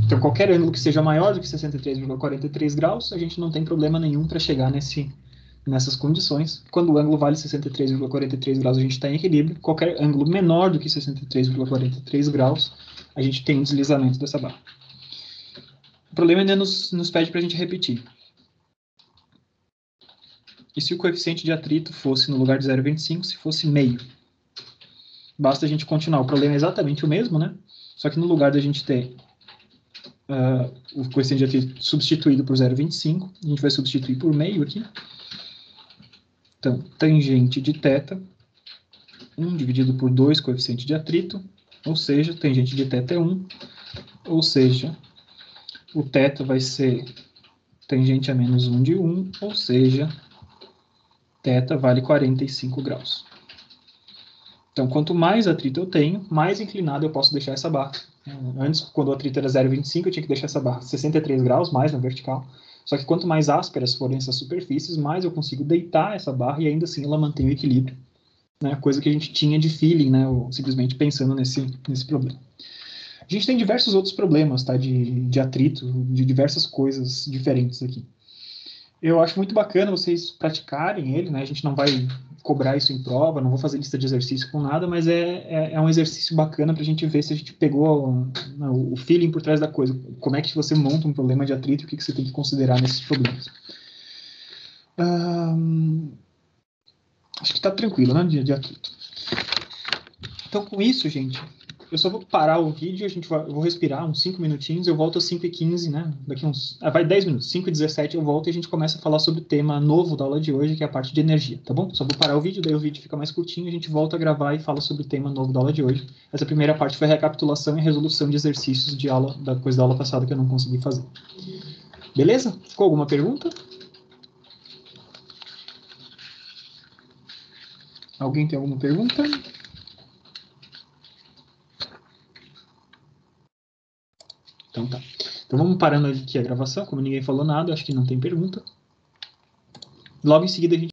Speaker 1: Então, qualquer ângulo que seja maior do que 63,43 graus, a gente não tem problema nenhum para chegar nessas condições. Quando o ângulo vale 63,43 graus, a gente está em equilíbrio. Qualquer ângulo menor do que 63,43 graus, a gente tem um deslizamento dessa barra. O problema ainda nos pede para a gente repetir. E se o coeficiente de atrito fosse, no lugar de 0,25, se fosse meio? Basta a gente continuar. O problema é exatamente o mesmo, né? Só que no lugar da gente ter o coeficiente de atrito substituído por 0,25, a gente vai substituir por meio aqui. Então, tangente de θ, 1 dividido por 2 coeficiente de atrito, ou seja, tangente de θ é 1, ou seja, o θ vai ser tangente a menos 1 de 1, ou seja, θ vale 45 graus. Então, quanto mais atrito eu tenho, mais inclinado eu posso deixar essa barra. Antes, quando o atrito era 0,25, eu tinha que deixar essa barra 63 graus, mais na vertical. Só que quanto mais ásperas forem essas superfícies, mais eu consigo deitar essa barra e ainda assim ela mantém o equilíbrio. Né? Coisa que a gente tinha de feeling, né? Ou simplesmente pensando nesse problema. A gente tem diversos outros problemas, tá? De atrito, de diversas coisas diferentes aqui. Eu acho muito bacana vocês praticarem ele, né? A gente não vai cobrar isso em prova, não vou fazer lista de exercício com nada, mas é um exercício bacana para a gente ver se a gente pegou o feeling por trás da coisa. Como é que você monta um problema de atrito e o que você tem que considerar nesses problemas. Acho que está tranquilo, né? De atrito. Então, com isso, gente, eu só vou parar o vídeo, eu vou respirar uns 5 minutinhos, eu volto às 5h15, né? Daqui uns... vai 10 minutos, 5h17 eu volto e a gente começa a falar sobre o tema novo da aula de hoje, que é a parte de energia, tá bom? Só vou parar o vídeo, daí o vídeo fica mais curtinho, a gente volta a gravar e fala sobre o tema novo da aula de hoje. Essa primeira parte foi a recapitulação e resolução de exercícios de aula, da coisa da aula passada que eu não consegui fazer. Beleza? Ficou alguma pergunta? Alguém tem alguma pergunta? Então tá. Então vamos parando aqui a gravação, como ninguém falou nada, acho que não tem pergunta. Logo em seguida a gente